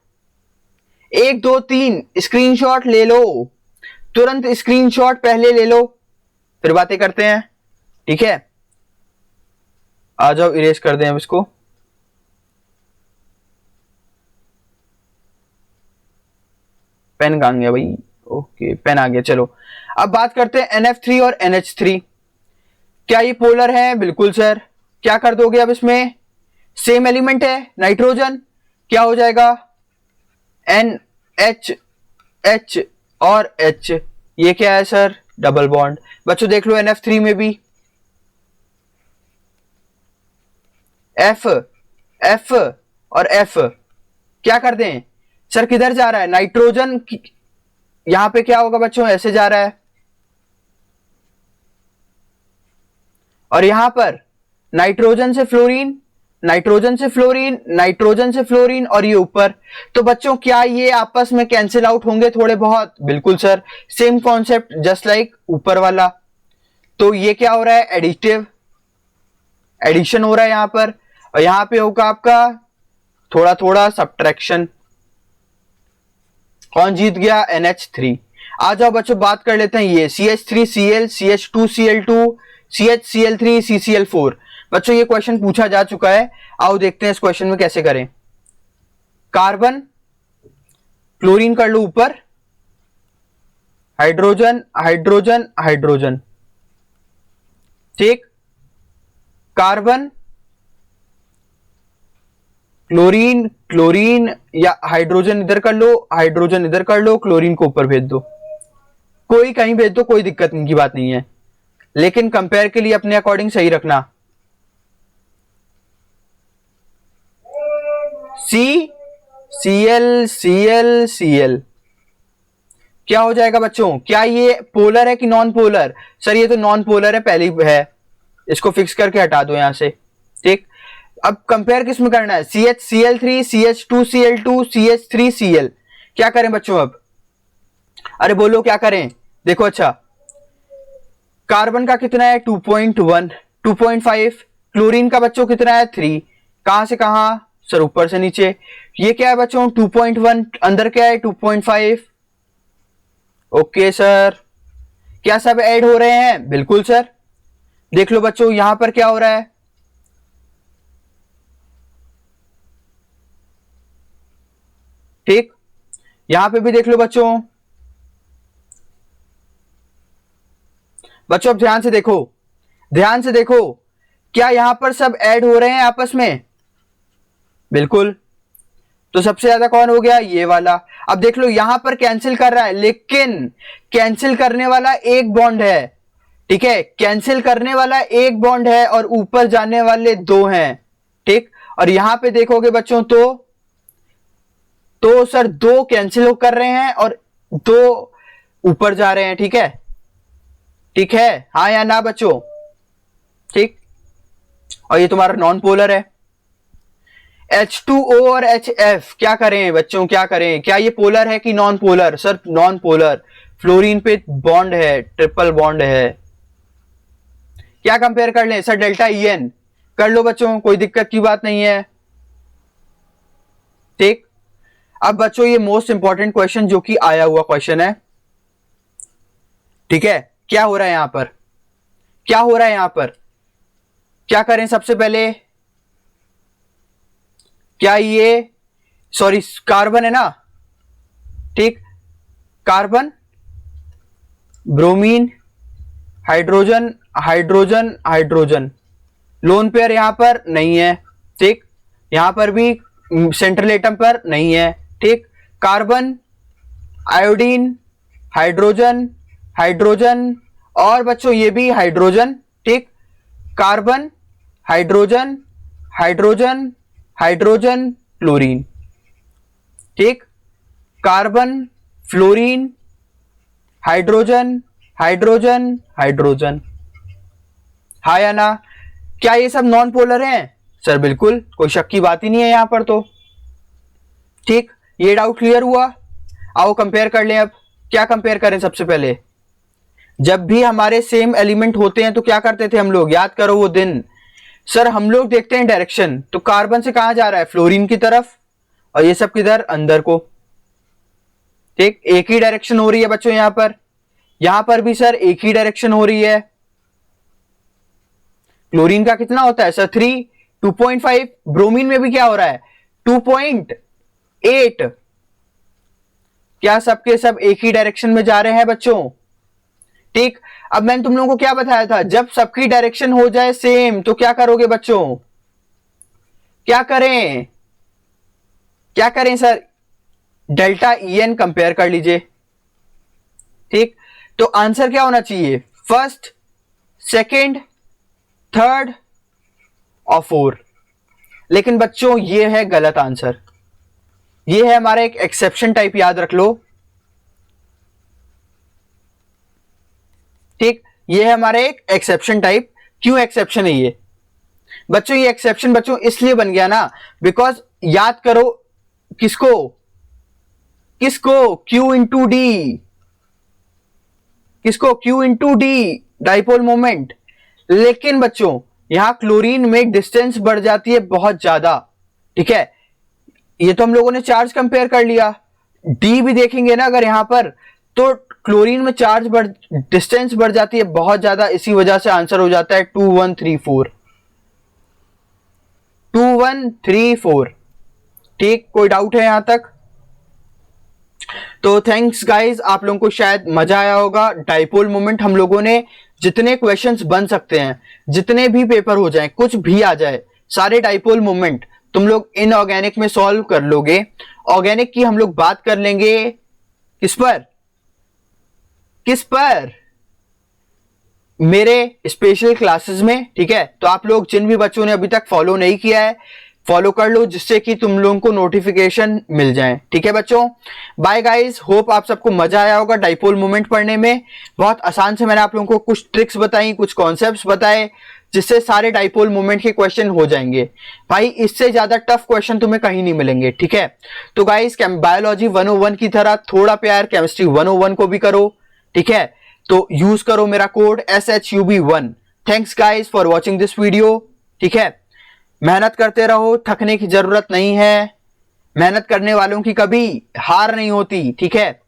1 2 3 स्क्रीनशॉट ले लो, तुरंत स्क्रीनशॉट पहले ले लो, फिर बातें करते हैं, ठीक है। आ जाओ इरेज कर दें अब इसको, पेन कहां गया भाई, ओके पेन आ गया, चलो अब बात करते हैं NF3 और NH3, क्या ये पोलर है, बिल्कुल सर। क्या कर दोगे अब इसमें, सेम एलिमेंट है नाइट्रोजन, क्या हो जाएगा NH, H और H, ये क्या है सर, डबल बॉन्ड। बच्चों देख लो NF3 में भी F, F और F, क्या कर दें सर, किधर जा रहा है नाइट्रोजन, यहां पे क्या होगा बच्चों, ऐसे जा रहा है, और यहां पर नाइट्रोजन से फ्लोरीन, नाइट्रोजन से फ्लोरीन, नाइट्रोजन से फ्लोरीन और ये ऊपर। तो बच्चों क्या ये आपस में कैंसिल आउट होंगे थोड़े बहुत? बिल्कुल sir, same concept just like ऊपर वाला। तो ये क्या हो रहा है? एडिटिव, एडिशन हो रहा है यहां पर। और यहां पे होगा आपका थोड़ा थोड़ा सब्ट्रैक्शन। कौन जीत गया? NH3। आ जाओ बच्चों बात कर लेते हैं ये CH3Cl, CH2Cl2, CHCl3, CCl4। बच्चों ये क्वेश्चन पूछा जा चुका है, आओ देखते हैं इस क्वेश्चन में कैसे करें। कार्बन, क्लोरीन कर लो ऊपर, हाइड्रोजन, हाइड्रोजन, हाइड्रोजन, ठीक। कार्बन, क्लोरीन, क्लोरीन या हाइड्रोजन इधर कर लो, हाइड्रोजन इधर कर लो, क्लोरीन को ऊपर भेज दो, कोई कहीं भेज दो, कोई दिक्कत की बात नहीं है, लेकिन कंपेयर के लिए अपने अकॉर्डिंग सही रखना। सी, Cl, Cl, Cl क्या हो जाएगा बच्चों? क्या ये पोलर है कि नॉन पोलर? सर ये तो नॉन पोलर है, पहली है, इसको फिक्स करके हटा दो यहां से, ठीक। अब कंपेयर किस में करना है? CHCl3, CH2Cl2, CH3Cl। क्या करें बच्चों अब? अरे बोलो क्या करें? देखो अच्छा, कार्बन का कितना है? 2.1, 2.5। क्लोरीन का बच्चों कितना है? 3। कहां से कहां? सर ऊपर से नीचे। ये क्या है बच्चों? 2.1, अंदर क्या है? 2.5। ओके सर, क्या सब ऐड हो रहे हैं? बिल्कुल सर। देख लो बच्चों यहां पर क्या हो रहा है, ठीक। यहां पे भी देख लो बच्चों। बच्चों अब ध्यान से देखो, ध्यान से देखो, क्या यहां पर सब ऐड हो रहे हैं आपस में? बिल्कुल। तो सबसे ज्यादा कौन हो गया? ये वाला। अब देख लो यहां पर कैंसिल कर रहा है, लेकिन कैंसिल करने वाला एक बॉन्ड है, ठीक है, कैंसिल करने वाला एक बॉन्ड है और ऊपर जाने वाले दो हैं, ठीक। और यहां पे देखोगे बच्चों तो सर दो कैंसिल कर रहे हैं और दो ऊपर जा रहे हैं, ठीक है, ठीक है, हाँ या ना बच्चों? ठीक। और ये तुम्हारा नॉन पोलर है। H2O और HF क्या करें बच्चों, क्या करें? क्या ये पोलर है कि non polar? Sir non polar, fluorine पे बॉन्ड है, ट्रिपल बॉन्ड है। क्या कंपेयर कर लें? सर डेल्टा EN कर लो बच्चों, कोई दिक्कत की बात नहीं है, ठीक। अब बच्चों ये मोस्ट इंपॉर्टेंट क्वेश्चन जो कि आया हुआ क्वेश्चन है, ठीक है। क्या हो रहा है यहां पर? क्या हो रहा है यहां पर? क्या करें सबसे पहले? क्या ये, सॉरी कार्बन है ना, ठीक, carbon, bromine, hydrogen, hydrogen, hydrogen, lone pair यहां पर नहीं है, ठीक। यहां पर भी सेंट्रल एटम पर नहीं है, ठीक। कार्बन, आयोडीन, हाइड्रोजन, हाइड्रोजन और बच्चों ये भी हाइड्रोजन, ठीक। Carbon, hydrogen, hydrogen, hydrogen, fluorine, ठीक। Carbon, fluorine, hydrogen, hydrogen, hydrogen, हाँ या ना? क्या ये सब नॉन पोलर हैं? सर बिल्कुल, कोई शक की बात ही नहीं है यहां पर तो, ठीक। ये डाउट क्लियर हुआ। आओ कंपेयर कर लें अब। क्या कंपेयर करें सबसे पहले? जब भी हमारे सेम एलिमेंट होते हैं तो क्या करते थे हम लोग? याद करो वो दिन। सर हम लोग देखते हैं डायरेक्शन, तो कार्बन से कहां जा रहा है? फ्लोरीन की तरफ, और ये सब किधर? अंदर को, ठीक। एक ही डायरेक्शन हो रही है बच्चों यहां पर भी सर एक ही डायरेक्शन हो रही है। क्लोरीन का कितना होता है सर? 3, 2.5। ब्रोमीन में भी क्या हो रहा है? 2.8। क्या सबके सब एक ही डायरेक्शन में जा रहे हैं बच्चों? ठीक। अब मैंने तुम लोगों को क्या बताया था, जब सबकी डायरेक्शन हो जाए सेम तो क्या करोगे बच्चों? क्या करें? क्या करें सर? डेल्टा EN कंपेयर कर लीजिए, ठीक। तो आंसर क्या होना चाहिए? फर्स्ट, सेकंड, थर्ड और फोर्थ। लेकिन बच्चों ये है गलत आंसर, ये है हमारा एक एक्सेप्शन टाइप, याद रख लो, ठीक। ये है हमारा एक एक्सेप्शन टाइप, क्यों एक्सेप्शन है ये बच्चों? ये एक्सेप्शन बच्चों इसलिए बन गया ना, बिकॉज याद करो किसको Q इंटू डी, किसको Q into D, dipole moment. लेकिन बच्चों यहां क्लोरीन में डिस्टेंस बढ़ जाती है बहुत ज्यादा, ठीक है। ये तो हम लोगों ने चार्ज कंपेयर कर लिया, डी भी देखेंगे ना अगर यहां पर, तो क्लोरीन में डिस्टेंस बढ़ जाती है बहुत ज्यादा, इसी वजह से आंसर हो जाता है 2134। 2134, ठीक। कोई डाउट है यहां तक? तो थैंक्स गाइस, आप लोगों को शायद मजा आया होगा। डाइपोल मोमेंट हम लोगों ने जितने क्वेश्चंस बन सकते हैं, जितने भी पेपर हो जाएं, कुछ भी आ जाए, सारे डाइपोल मोमेंट तुम लोग इनऑर्गेनिक में सॉल्व कर लोगे। ऑर्गेनिक की हम लोग बात कर लेंगे किस पर मेरे स्पेशल क्लासेस में, ठीक है। तो आप लोग जिन भी बच्चों ने अभी तक फॉलो नहीं किया है, फॉलो कर लो, जिससे कि तुम लोगों को नोटिफिकेशन मिल जाए, ठीक है बच्चों। बाय गाइस, होप आप सबको मजा आया होगा डाइपोल मोमेंट पढ़ने में। बहुत आसान से मैंने आप लोगों को कुछ ट्रिक्स बताई, कुछ कॉन्सेप्ट्स बताए, जिससे सारे डाइपोल मोमेंट के क्वेश्चन हो जाएंगे। भाई इससे ज्यादा टफ क्वेश्चन तुम्हें कहीं नहीं मिलेंगे, ठीक है। तो गाइस बायोलॉजी 101 की तरह थोड़ा प्यार केमिस्ट्री 101 को भी करो, ठीक है। तो यूज करो मेरा code SHUB1। Thanks guys for watching this video, ठीक है। मेहनत करते रहो, थकने की जरूरत नहीं है, मेहनत करने वालों की कभी हार नहीं होती, ठीक है।